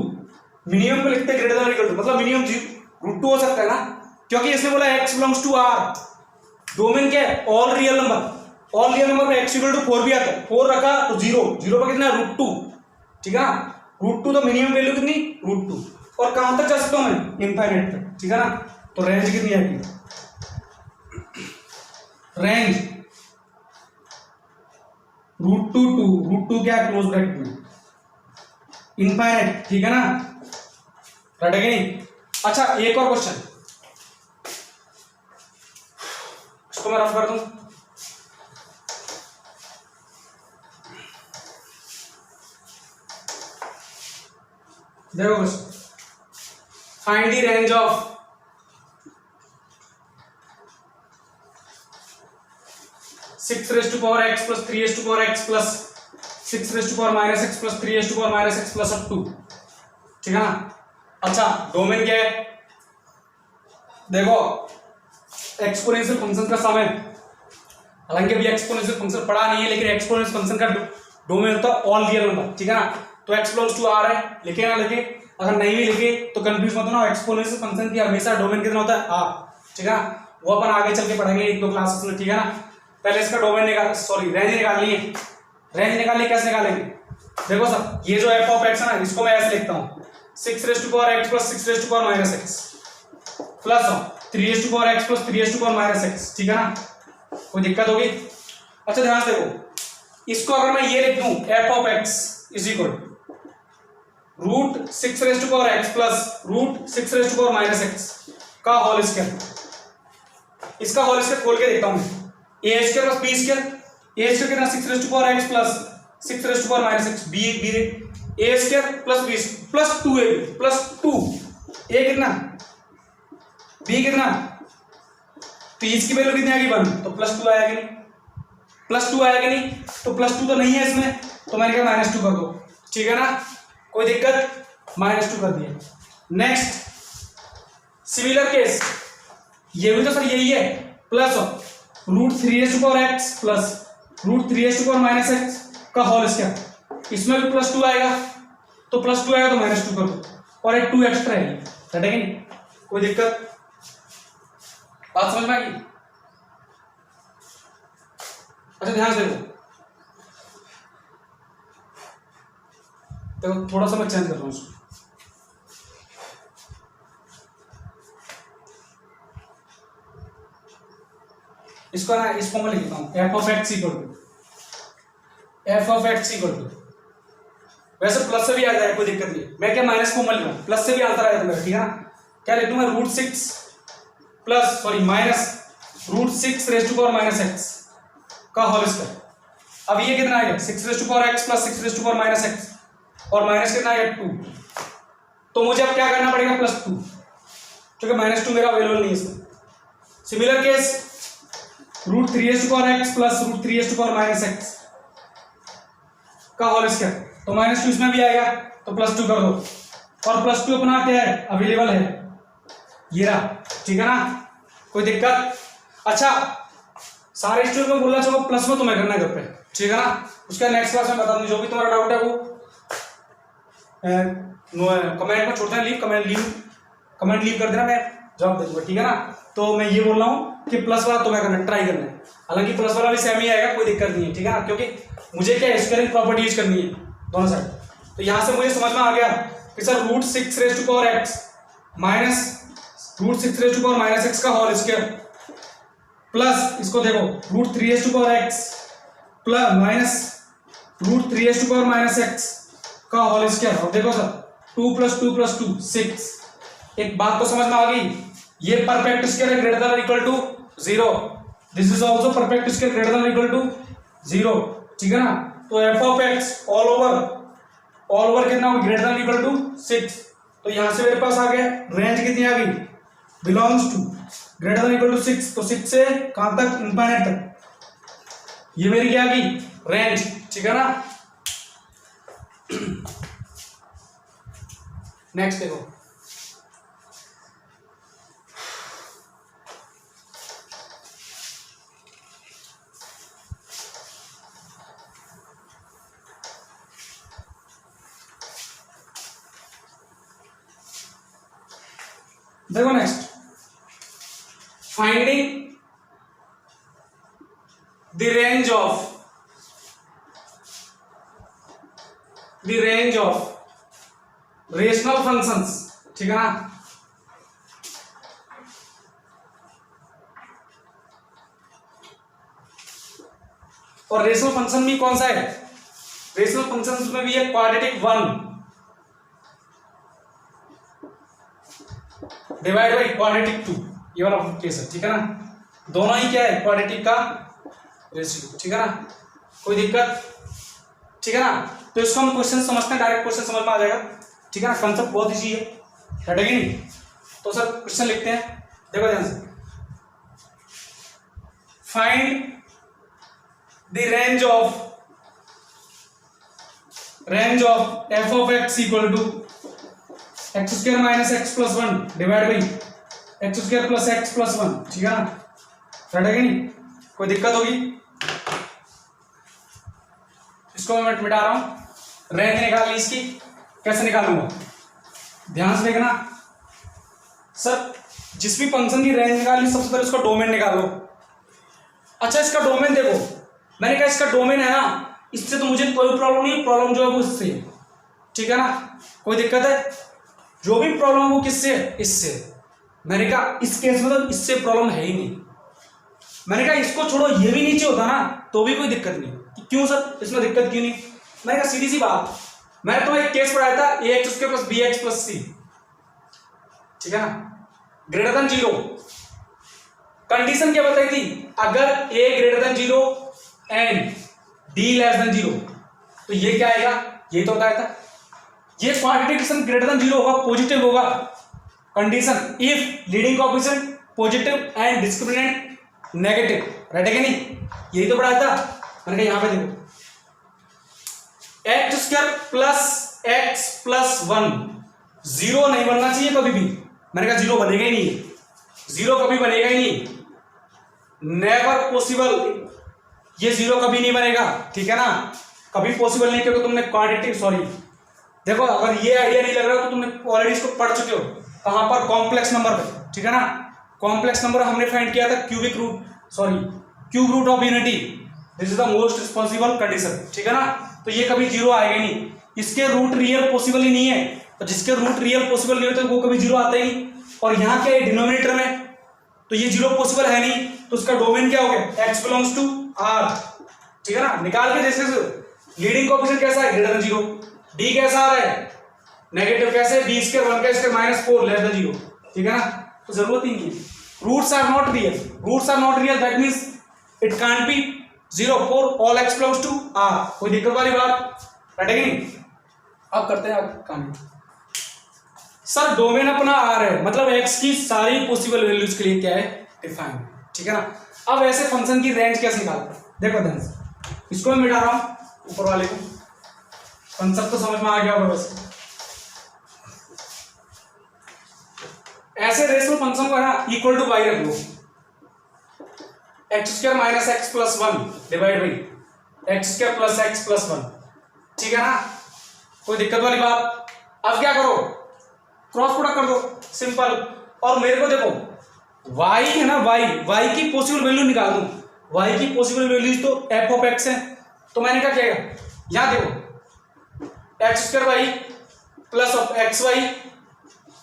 मिनिमम को लिखते हैं ग्रेटर देन इक्वल टू, मतलब मिनिमम √2 हो सकता है ना, क्योंकि इसने बोला x belongs to r। Domain क्या है? All real number. All real number में x इक्वल टू 4 भी आता है, 4 रखा तो 0, 0 पर कितना? √2, ठीक है ना? √2, तो मिनिमम वैल्यू कितनी? √2। और कहां तक जा सकता हूं मैं? इनफाइनाइट तक, ठीक है ना? तो रेंज कितनी आएगी? रेंज √2 टू √2 क्या? क्लोज ब्रैकेट में इनफाइनाइट, ठीक है ना? राइट है कि नहीं? अच्छा एक और क्वेश्चन, इसको मैं रफ कर दूं। देखो find the range of six raise to power x plus 3 raise to power x plus 6 raise to power minus x plus 3 raise to power minus x plus 2, ठीक है ना? अच्छा डोमेन क्या है? देखो एक्सपोनेंशियल फंक्शन का सम है, हालांकि अभी एक्सपोनेंशियल फंक्शन पढ़ा नहीं है, लेकिन एक्सपोनेंशियल फंक्शन का डोमेन होता है ऑल रियल नंबर, ठीक है ना? तो x बिलोंग्स टू r है, लिखे ना लिखे? अगर नहीं भी लिखे तो कंफ्यूज मत होना, एक्सपोनेंशियल फंक्शन की हमेशा डोमेन कितना होता है? r, ठीक है ना? वो अपन आगे चल के पढ़ेंगे 1-2 क्लासेस में, ठीक है ना? पहले इसका डोमेन निकाल, सॉरी रेंज निकालनी है। रेंज निकालनी कैसे निकालेंगे? देखो सर ये जो f ऑफ x है ना, इसको मैं ऐसे लिखता हूँ 6 raise to power x plus 6 raise to power minus x plus 3 raise to power x plus 3 raise to power minus x, ठीक है ना? कोई दिक्कत होगी? अच्छा ध्यान से देखो, इसको अगर मैं ये लिख दूं f of x is equal √6 raise to power x plus √6 raise to power minus x का होल स्क्वायर, इसका होल स्क्वायर खोल के देखता हूं मैं, a square plus b square, a square कितना? 6 raise to power x plus 6 raise to power minus x, b a square plus b plus 2a plus 2 a कितना? b कितना? तो इसकी वैल्यू कितनी आएगी? 1, तो प्लस 2 आया कि नहीं? प्लस 2 आया कि नहीं? तो प्लस 2 तो नहीं है इसमें, तो मैंने कहा -2 कर दो, ठीक है ना? कोई दिक्कत? -2 कर दिया। नेक्स्ट सिमिलर केस, ये भी तो सर यही है, plus √3 to power x plus √3 to power minus x का होल स्क्वायर, इसमें भी +2 आएगा, तो +2 आएगा तो -2 कर दो, और एक 2 एक्स्ट्रा है, है कि नहीं? कोई दिक्कत? बात समझ में आ गई? अच्छा ध्यान से देखो, तो थोड़ा सा मैं चेंज कर रहा हूँ उसको। इसको ना इस फॉर्म में लिखता हूँ f of x equal to वैसे प्लस से भी आ जाए कोई दिक्कत नहीं, मैं क्या माइनस फॉर्म में लिख रहा हूँ, प्लस से भी आंसर आएगा मेरा, ठीक है ना। क्या लिख दूंगा √6 raise to power minus x का होल स्क्वायर। अब ये कितना आएगा 6 raise to power x plus 6 raise to power minus x, और माइनस कितना आएगा 2। तो मुझे अब क्या करना पड़ेगा +2, क्योंकि -2 मेरा अवेलेबल नहीं है इसमें। Similar case √3 raise to power x plus √3 raise to power minus x का होल स्क्वायर, तो -2 इसमें भी आएगा, तो +2 कर दो, और +2 अपना क्या है अवेलेबल है ये रहा, ठीक है ना, कोई दिक्कत। अच्छा सारे स्टूडेंट को बोलना चाहूंगा प्लस में तुम्हें करना है घर पे, ठीक है ना। उसका नेक्स्ट क्लास में बता दूं, जो भी तुम्हारा डाउट है वो कमेंट में छोड़ते हैं, कमेंट लीव कर देना, मैं जवाब दे दूंगा, ठीक है ना। तो मैं ये बोल रहा हूँ कि प्लस वाला तुम्हें करना ट्राई करना है, हालांकि प्लस वाला भी सेम ही आएगा, कोई दिक्कत नहीं है, ठीक है ना, क्योंकि मुझे क्या स्क्वायरिंग प्रॉपर्टी यूज करनी है दोनों साइड। तो यहां से मुझे समझ में आ गया कि sir √6 raise to power x minus √6 raise to power minus x का होल स्क्वायर प्लस इसको देखो √3 raise to power x plus minus √3 raise to power minus x का होल स्क्वायर। और देखो सर 2 + 2 + 2 6। एक बात तो समझ में आ गई, ये परफेक्ट स्क्वायर है greater than equal to 0, this is also perfect square greater than equal to 0, ठीक है ना। तो f of x all over कितना होगा ग्रेटर देन इक्वल टू 6। तो यहां से मेरे पास आ गया रेंज कितनी आ गई belongs to greater than equal to 6, तो 6 से कहां तक इनफाइनाइट तक, ये मेरी क्या आ गई रेंज, ठीक है ना। नेक्स्ट देखो next finding the range of rational functions, ठीक है ना। और रेशनल फंक्शन भी कौन सा है, रेशनल फंक्शंस में भी है क्वाड्रेटिक 1 डिवाइड बाई क्वाड्रेटिक 2, ये वाला केस है, ठीक है ना। दोनों ही क्या है क्वाड्रेटिक का रेशियो, ठीक है ना, कोई दिक्कत, ठीक है ना। तो इसको हम क्वेश्चन समझते हैं, डायरेक्ट क्वेश्चन समझ में आ जाएगा, ठीक है ना। कंसेप्ट बहुत इजी है, हटेगी नहीं। तो सर क्वेश्चन लिखते हैं, देखो ध्यान से, find the range of F of x equal to x² - x + 1 divide by x² + x + 1, ठीक है ना, हटेगी नहीं, कोई दिक्कत होगी। इसको मैं मिटा रहा हूं, रेंज निकाल ली इसकी, कैसे निकालूंगा ध्यान से देखना। सर जिस भी फंक्शन की रेंज निकाली सबसे पहले उसका डोमेन निकालो। अच्छा इसका डोमेन देखो, मैंने कहा इसका डोमेन है ना, इससे तो मुझे कोई प्रॉब्लम नहीं, प्रॉब्लम जो है वो इससे, ठीक है ना, कोई दिक्कत है। जो भी प्रॉब्लम है वो किससे है, इससे। मैंने कहा इस केस में तो इससे प्रॉब्लम है ही नहीं, मैंने कहा इसको छोड़ो ये भी नीचे होता ना तो भी कोई दिक्कत नहीं। क्यों सर इसमें दिक्कत क्यों नहीं, मैंने कहा सीधी सी बात, मैंने तो एक केस पढ़ाया था ax² + bx + c, ठीक है ना, ग्रेटर देन 0। कंडीशन क्या बताई थी, अगर a greater than 0 and d less than 0, तो ये क्या आएगा, ये तो बताया था। ये क्वाड्रेटिक ग्रेटर देन 0 होगा, पॉजिटिव होगा। Condition if leading coefficient positive and discriminant negative, right है कि नहीं, यही तो पढ़ाया था। मैंने कहा यहां पे देखो x² + x + 1 0 नहीं बनना चाहिए कभी भी, मैंने कहा 0 बनेगा ही नहीं, 0 कभी बनेगा ही नहीं, नेवर पॉसिबल, ये 0 कभी नहीं बनेगा, ठीक है ना, कभी पॉसिबल नहीं, क्योंकि तुमने क्वाड्रेटिक देखो अगर ये आइडिया नहीं लग रहा तो तुमने ऑलरेडी इसको पढ़ चुके हो, कहां पर कॉम्प्लेक्स नंबर पे, ठीक है ना। कॉम्प्लेक्स नंबर हमने फाइंड किया था cube root of unity, this is the most responsible condition, ठीक है ना। तो ये कभी 0 आएगा ही नहीं, इसके रूट रियल पॉसिबल ही नहीं है, तो जिसके रूट रियल पॉसिबल नहीं होते वो कभी जीरो आता ही नहीं। और यहाँ क्या है डिनोमिनेटर में, तो ये जीरो पॉसिबल है नहीं, तो उसका डोमेन क्या हो गया, x बिलोंग्स टू r, ठीक है ना। निकाल के जैसे लीडिंग कोएफिशिएंट कैसा है, ग्रेटर देन जीरो, d कैसा आ रहा है नेगेटिव, कैसे b स्क्वायर 1 का square minus 4 less than zero, ठीक है ना। तो जरूरत ही नहीं है, roots are not real, roots are not real, that means it can't be zero for all x belongs to r। कोई दिक्कत वाली बात है कि नहीं। अब करते हैं आप काम। सर डोमेन अपना r है, मतलब x की सारी पॉसिबल वैल्यूज के लिए क्या है, डिफाइन, ठीक है ना। अब ऐसे फंक्शन की रेंज कैसे निकालते हैं, देखो ध्यान से, इसको मैं मिटा रहा हूं ऊपर वाले को, कंसेप्ट तो समझ में आ गया होगा वैसे। ऐसे रेशनल फंक्शन को है ना इक्वल टू y रख लो, x square minus x plus 1 divide by x square plus x plus 1, ठीक है ना। कोई दिक्कत वाली बात। अब क्या करो, क्रॉस प्रोडक्ट कर दो, सिंपल। और मेरे को देखो y है ना, y की पॉसिबल वैल्यू निकाल दूं, y की पॉसिबल वैल्यूज तो f ऑफ x है, तो मैंने क्या किया, यहां देखो x square y plus of x y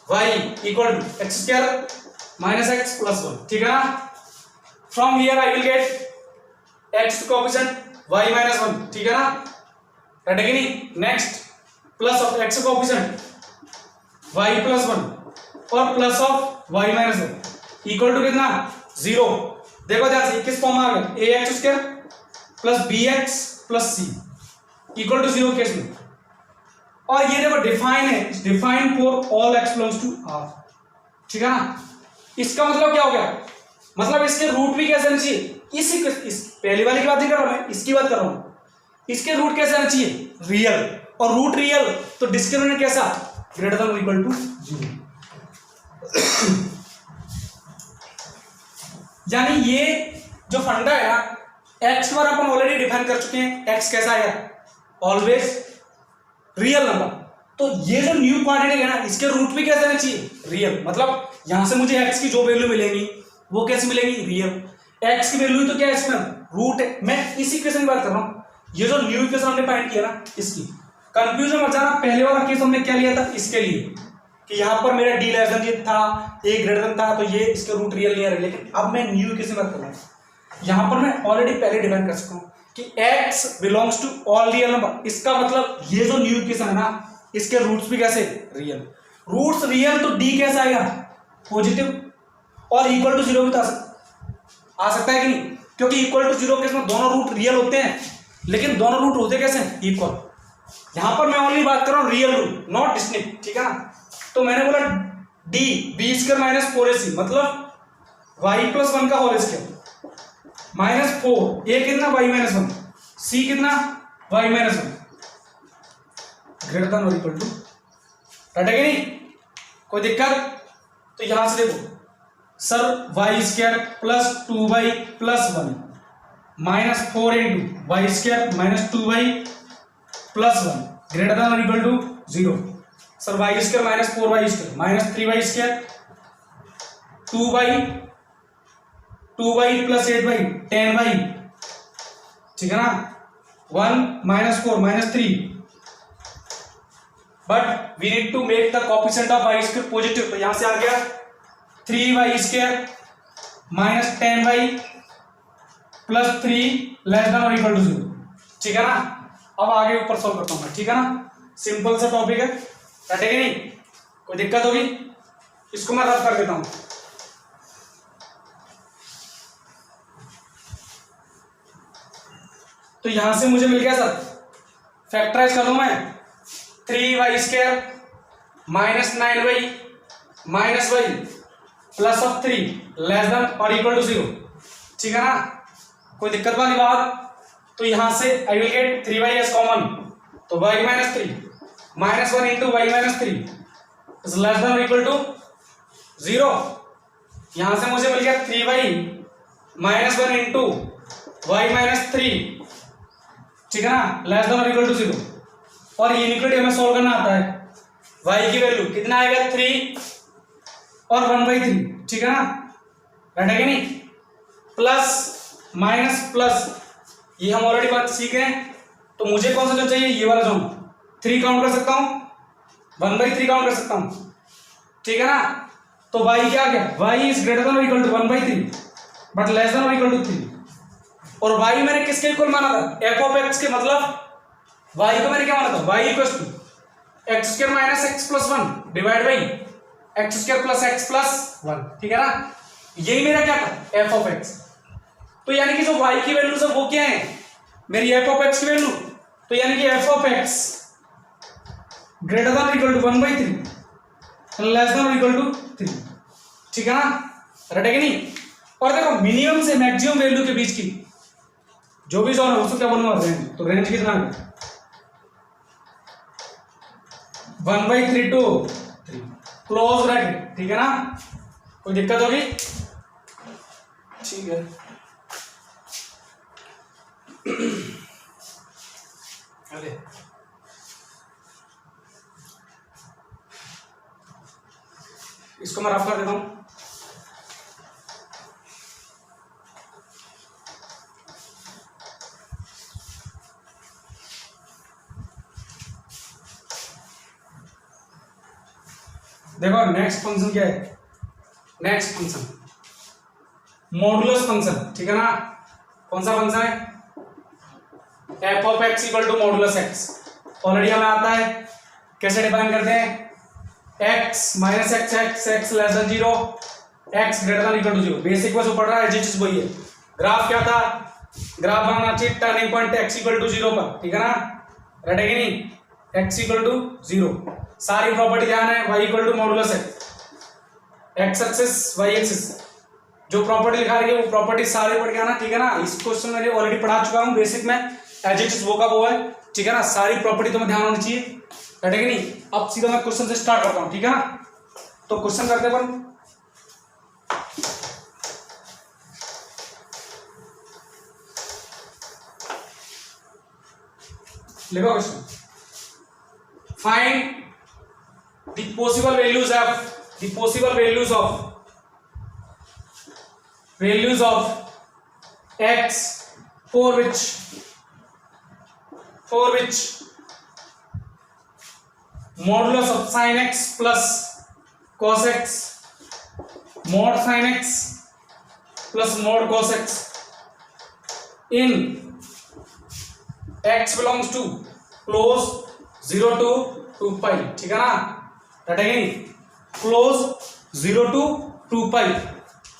y equal to x square minus x plus 1, ठीक है ना। From here I will get x coefficient y minus 1, ठीक है ना, राइट है कि नहीं। Next plus of x coefficient y plus 1 और plus of y minus 1 equal to कितना, 0। देखो ध्यान से किस फॉर्म में आ गया, ax square plus bx plus c equal to 0 case में। और ये देखो डिफाइन है, define for all x belongs to r, ठीक है ना। इसका मतलब क्या हो गया, मतलब इसके रूट भी कैसे आने चाहिए, इस पहली वाली की बात नहीं कर रहा मैं, इसकी बात कर रहा हूं। इसके रूट कैसे आने चाहिए, रियल, और रूट रियल तो डिस्क्रिमिनेंट कैसा, ग्रेटर देन और इक्वल टू 0। यानी ये जो फंडा है ना, एक्स बार अपन ऑलरेडी डिफाइन कर चुके हैं, एक्स कैसा है, ऑलवेज रियल नंबर। तो ये जो न्यू क्वांटिटी है ना, इसके रूट भी कैसे आने चाहिए, रियल, मतलब यहां से मुझे एक्स की जो वैल्यू मिलेगी वो कैसे मिलेगी, रियल। एक्स की वैल्यू तो क्या है इसमें, रूट है। मैं इसी इक्वेशन की बात कर रहा हूं, ये जो न्यू इक्वेशन हमने फाइंड किया ना, इसकी कंफ्यूजन मत जाना। पहले वाला केस हमने क्या लिया था, इसके लिए कि यहां पर मेरा डी लेस देन था, ए ग्रेटर देन था, तो ये इसके रूट रियल नहीं आ रहे। लेकिन अब मैं न्यू इक्वेशन बात कर रहा हूं, यहां पर मैं ऑलरेडी पहले डिफाइन कर चुका हूं कि x belongs to all real number. इसका मतलब ये जो न्यू इक्वेशन है ना, इसके रूट्स भी कैसे, रियल। रूट्स रियल तो d कैसा आएगा, पॉजिटिव, और इक्वल टू 0 भी तो आ सकता है कि नहीं, क्योंकि इक्वल टू 0 केस में दोनों रूट रियल होते हैं, लेकिन दोनों रूट होते कैसे, इक्वल। यहां पर मैं ओनली बात कर रहा हूं रियल रूट, नॉट डिस्टिंक्ट, ठीक है ना। तो मैंने बोला d b square minus 4ac, मतलब y प्लस 1 का होल स्क्वायर माइनस 4, a कितना y माइनस 1, c कितना y माइनस 1 ग्रेटर देन और इक्वल टू, राइट है कि नहीं। कोई दिक्कत। तो यहां से देखो sir y square plus 2y plus 1 minus 4 into y square minus 2y plus 1 greater than और equal to 0। Sir y square minus 4y square minus 3y square 2y plus 8y 10y, ठीक है ना। 1 minus 4 minus 3, but we need to make the coefficient of y square positive, तो यहां से आ गया 3y square minus 10y plus 3 less than और इक्वल टू 0, ठीक है ना। अब आगे ऊपर सॉल्व करता हूं मैं, ठीक है ना। सिंपल सा टॉपिक है, ठीक है नहीं, कोई दिक्कत होगी, इसको मैं रद्द कर देता हूं। तो यहां से मुझे मिल गया सर, फैक्टराइज कर दूं मैं, 3y square minus 9y minus y plus of 3 less than और इक्वल टू 0, ठीक है ना। कोई दिक्कत वाली बात। तो यहां से I will get 3y as common, तो y minus 3 minus 1 into y minus 3 is less than और इक्वल टू 0। यहां से मुझे मिल गया 3y minus 1 into y minus 3, ठीक है ना, लेस देन और इक्वल टू 0। और ये इनइक्वालिटी हमें सॉल्व करना आता है। y की वैल्यू कितना आएगा, 3 और 1/3, ठीक है ना, राइट है कि नहीं। प्लस माइनस प्लस, ये हम ऑलरेडी बात सीख रहे हैं। तो मुझे कौन सा जोन चाहिए, ये वाला जोन, 3 काउंट कर सकता हूं, 1/3 काउंट कर सकता हूं, ठीक है ना। तो y क्या गया, y इज ग्रेटर देन और equal to 1/3 but less than और इक्वल टू 3। और y मैंने किसके इक्वल माना था, f ऑफ x के, मतलब y को मैंने क्या माना था, y equal to x² minus x plus 1 divide by x² plus x plus 1, ठीक है ना। यही मेरा क्या था, f ऑफ x। तो यानी कि जो y की वैल्यू है वो क्या है, मेरी f ऑफ x की वैल्यू। तो यानी कि f of x greater than equal to 1/3 less than equal to 3, ठीक है ना, रटे कि नहीं। और देखो मिनिमम से मैक्सिमम वैल्यू के बीच की जो भी जोन है उसको क्या बोलूंगा, रेंज। तो रेंज कितना है, 1/3 to 3 क्लोज ब्रैकेट, ठीक है ना। कोई दिक्कत होगी, ठीक है। अरे इसको मैं रफ कर देता हूं। देखो नेक्स्ट फंक्शन क्या है, नेक्स्ट फंक्शन मॉडुलस फंक्शन, ठीक है ना। कौन सा फंक्शन है, f of x equal to modulus x. Already हमें आता है, कैसे डिफाइन करते हैं, x minus x x x less than 0 x greater than equal to 0। Basic बस पढ़ रहा है, जी चीज वही है। ग्राफ क्या था, ग्राफ बनाना चाहिए turning point x equal to 0 पर, ठीक है ना, राइट है कि नहीं, एक्स इक्वल टू 0। सारी प्रॉपर्टी ध्यान है, y equal to modulus x axis y axis, जो प्रॉपर्टी लिखा रही है वो प्रॉपर्टी सारे पढ़ के आना, ठीक है ना। इस क्वेश्चन मैंने ऑलरेडी पढ़ा चुका हूं बेसिक में, एज इट इज वो का वो है, ठीक है ना। सारी प्रॉपर्टी तो में ध्यान होनी चाहिए, राइट है कि नहीं। अब सीधा मैं क्वेश्चन से स्टार्ट करता हूं, ठीक है ना। तो क्वेश्चन करते अपन, लिखो question, find the possible values of x for which modulus of sin x plus cos x mod sin x plus mod cos x in x belongs to close 0 to 2 pi, ठीक है ना, रट है कि नहीं, क्लोज 0 to 2 pi,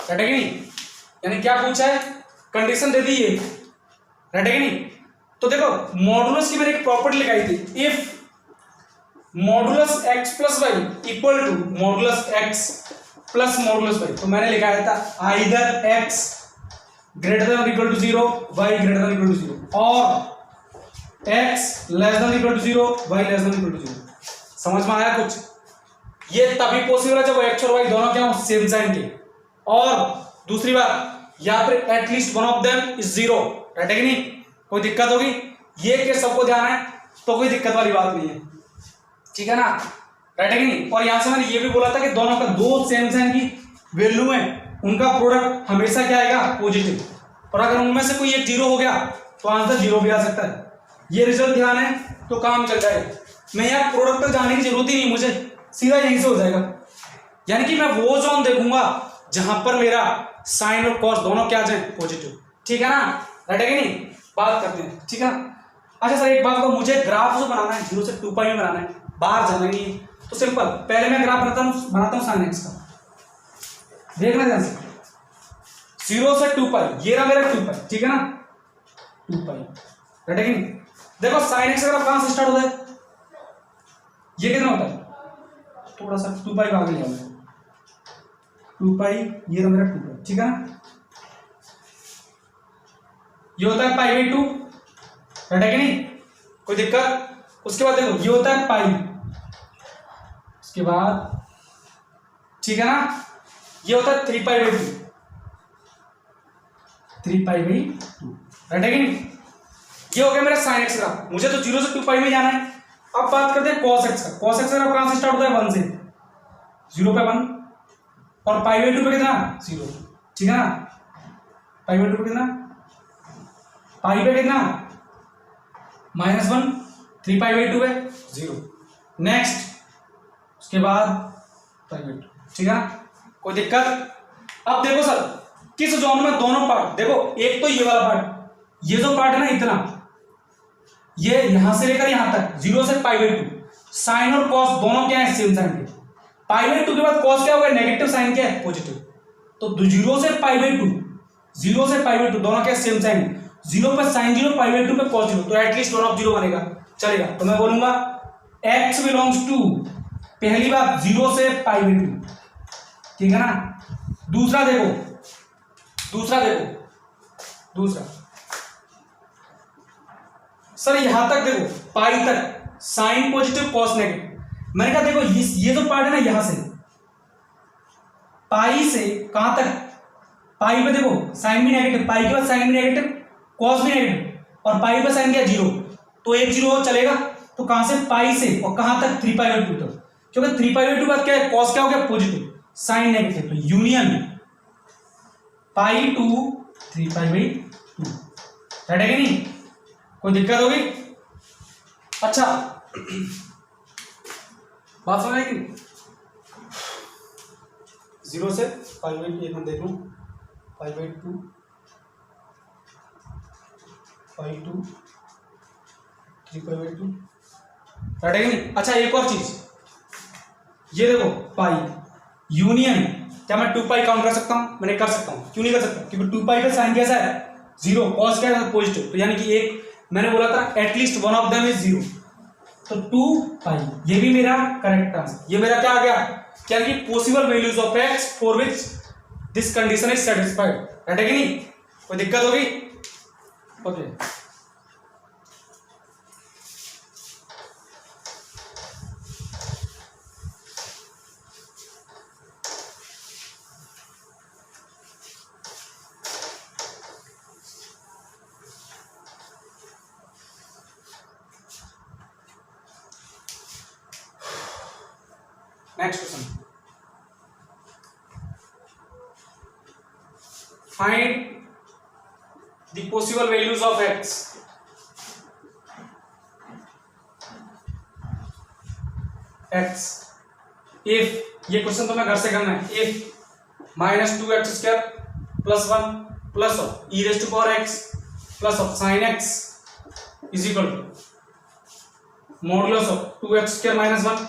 रट है कि नहीं। यानी क्या पूछा है, कंडीशन दे दी है, रट है कि नहीं। तो देखो मॉडुलस की मैंने एक प्रॉपर्टी लिखाई थी, if modulus x plus y equal to modulus x plus modulus y, तो मैंने लिखाया था either x greater than equal to 0 y greater than equal to 0 और x less than equal to 0 y less than equal to 0। समझ में आया कुछ, ये तभी पॉसिबल है जब x और y दोनों क्या हो, सेम साइन के। और दूसरी बात, यहाँ पर at least one of them is 0, right है कि नहीं। कोई दिक्कत होगी, ये के सबको ध्यान है तो कोई दिक्कत वाली बात नहीं है, ठीक है ना, राइट है कि नहीं। और यहां से मैंने ये भी बोला था कि दोनों का दो सेम साइन की वैल्यू है, उनका प्रोडक्ट हमेशा क्या आएगा, पॉजिटिव। और अगर उनमें से कोई एक 0 हो गया तो आंसर 0 भी आ सकता है। ये रिजल्ट ध्यान है तो काम चल जाएगा। मैं यहाँ प्रोडक्ट तक जाने की जरूरत ही नहीं, मुझे सीधा यहीं से हो जाएगा। यानी कि मैं वो जोन देखूंगा जहां पर मेरा साइन और कॉस दोनों क्या जाए, पॉजिटिव, ठीक है ना, राइट है कि नहीं। बात करते हैं, ठीक है ना। अच्छा सर एक बात को, मुझे ग्राफ जो बनाना है 0 से 2 पाई में बनाना है, बाहर जाना नहीं है, तो सिंपल पहले मैं ग्राफ बनाता हूं साइन एक्स का, देखना ध्यान से, 0 से 2 पाई, ये रहा मेरा 2 पाई, ठीक है ना, 2 पाई, राइट है कि नहीं। देखो साइन एक्स का ग्राफ कहां से स्टार्ट होता है, ये कितना होता है, थोड़ा सा 2 पाई आगे ले आओ, 2 पाई, ये रहा मेरा 2 पाई, ठीक है ना। ये होता है π/2, राइट है कि नहीं, कोई दिक्कत। उसके बाद देखो ये होता है पाई, उसके बाद ठीक है ना, ये होता है 3π/2, 3π/2, राइट है कि नहीं। ये हो गया मेरा साइन एक्स ग्राफ, मुझे तो 0 से 2 पाई में जाना है। अब बात करते हैं cos x का। cos x ग्राफ कहां से स्टार्ट होता है, 1 से, 0 पे 1 और π/2 पे कितना, 0, ठीक है ना। π/2 पे कितना, पाई पे कितना, -1, 3π/2 है 0। नेक्स्ट उसके बाद π/2, ठीक है ना, कोई दिक्कत। अब देखो सर किस जोन में दोनों पार्ट, देखो एक तो ये वाला पार्ट, ये जो पार्ट है ना इतना, ये यहां से लेकर यहां तक 0 से π/2, साइन और कॉस दोनों क्या है सेम साइन के। π/2 के बाद कॉस क्या होगा, नेगेटिव साइन क्या है, पॉजिटिव। तो 0 से π/2, 0 से π/2 दोनों क्या सेम साइन, 0 पर साइन 0, π/2 पे कॉस 0, तो एटलीस्ट 1 ऑफ 0 बनेगा, चलेगा। तो मैं बोलूंगा x बिलोंग्स टू, पहली बात 0 से π/2, ठीक है ना। दूसरा देखो दूसरा सर यहां तक देखो पाई तक साइन पॉजिटिव कॉस नेगेटिव। मैंने कहा देखो ये जो पार्ट है ना, यहां से पाई से कहां तक, पाई पे देखो साइन भी नेगेटिव, पाई के बाद साइन भी नेगेटिव, कॉस भी नेगेटिव, और पाई पे साइन क्या 0, तो एक 0 चलेगा। तो कहां से, पाई से और कहां तक 3π/2 तक, क्योंकि 3π/2 बाद क्या है, कॉस क्या हो गया, पॉजिटिव, साइन नेगेटिव, तो यूनियन पाई टू 3π/2, है कि नहीं, कोई दिक्कत होगी। अच्छा बात समझ आएगी, 0 से π/2, एक मिनट देख लूं, π/2 3π/2, है कि नहीं। अच्छा एक और चीज, ये देखो पाई यूनियन, क्या मैं 2π काउंट कर सकता हूं, मैंने कर सकता हूं, क्यों नहीं कर सकता, क्योंकि 2π का साइन कैसा है 0, कॉस क्या है पॉजिटिव, तो यानी कि एक मैंने बोला था at least one of them is 0, तो 2π, ये भी मेरा करेक्ट आंसर। ये मेरा क्या आ गया, क्या कि possible values of x for which this condition is satisfied, है कि नहीं, कोई दिक्कत होगी। Okay next question, find the possible values of x if, ये क्वेश्चन तो मैं घर से करना है, if -2x² + 1 plus of e⁻x plus of sin x is equal to modulus of 2x² - 1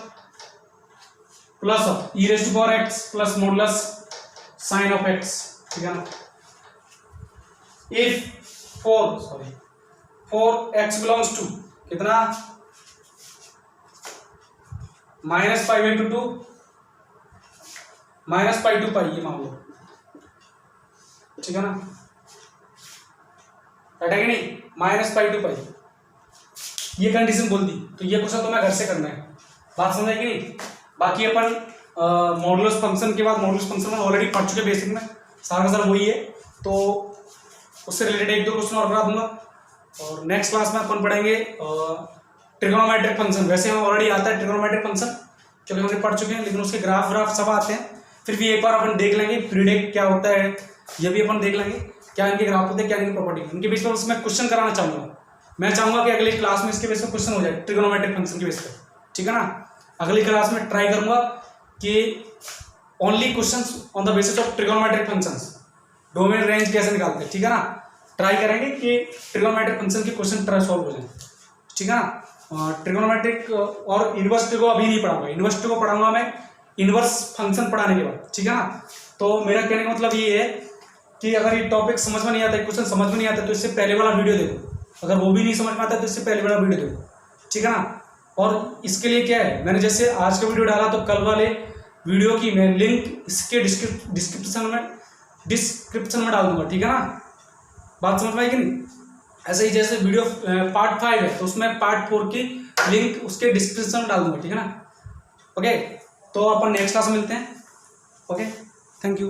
plus of e⁻x plus modulus sin of x, ठीक है ना। If for x belongs to कितना -π/2 to -π/2π, ये मान लो, ठीक है ना, है कि नहीं, -π/2π, ये कंडीशन बोल दी। तो ये क्वेश्चन तो मैं घर से करना है, बात समझ आएगी नहीं। बाकी अपन मॉडुलस फंक्शन के बाद, मॉडुलस फंक्शन में ऑलरेडी पढ़ चुके बेसिक में, सारा का सारा वही है, तो उससे रिलेटेड एक दो क्वेश्चन और करा दूंगा। और नेक्स्ट क्लास में अपन पढ़ेंगे ट्रिग्नोमेट्रिक फंक्शन। वैसे हमें ऑलरेडी आता है ट्रिग्नोमेट्रिक फंक्शन, क्योंकि हमने पढ़ चुके हैं, लेकिन उसके ग्राफ सब आते हैं, फिर भी एक बार अपन देख लेंगे प्रीडिक्ट क्या होता है, ये भी अपन देख लेंगे क्या इनके ग्राफ होते हैं, क्या इनकी प्रॉपर्टी, इनके बेस पर उसमें क्वेश्चन कराना चाहूँगा। मैं चाहूँगा कि अगली क्लास में इसके बेस पर क्वेश्चन हो जाए ट्रिग्नोमेट्रिक फंक्शन के बेस पर, ठीक है ना। अगली क्लास में ट्राई करूँगा कि only questions on the basis of trigonometric functions, domain range कैसे निकालते हैं, ठीक है ना। ट्राई करेंगे कि ट्रिग्नोमेट्रिक फंक्शन के क्वेश्चन ट्राई सॉल्व हो जाए, ठीक है ना। ट्रिग्नोमेट्रिक और इनवर्स ट्रिगो अभी नहीं पढ़ाऊंगा, इनवर्स ट्रिगो पढ़ाऊंगा मैं इनवर्स फंक्शन पढ़ाने के बाद, ठीक है ना। तो मेरा कहने का मतलब ये है कि अगर ये टॉपिक समझ में नहीं आता, क्वेश्चन समझ में नहीं आता, तो इससे पहले वाला वीडियो देखो, अगर वो भी नहीं समझ में आता तो इससे पहले वाला वीडियो देखो, ठीक है ना। और इसके लिए क्या है, मैंने जैसे आज का वीडियो डाला तो कल वाले वीडियो की मैं लिंक इसके डिस्क्रिप्शन में डाल दूंगा, ठीक है ना। बात समझ में आई कि नहीं। ऐसे ही जैसे वीडियो पार्ट 5 है तो उसमें पार्ट 4 की लिंक उसके डिस्क्रिप्शन में डाल दूंगा, ठीक है ना। ओके, तो अपन नेक्स्ट क्लास में मिलते हैं। Okay, thank you.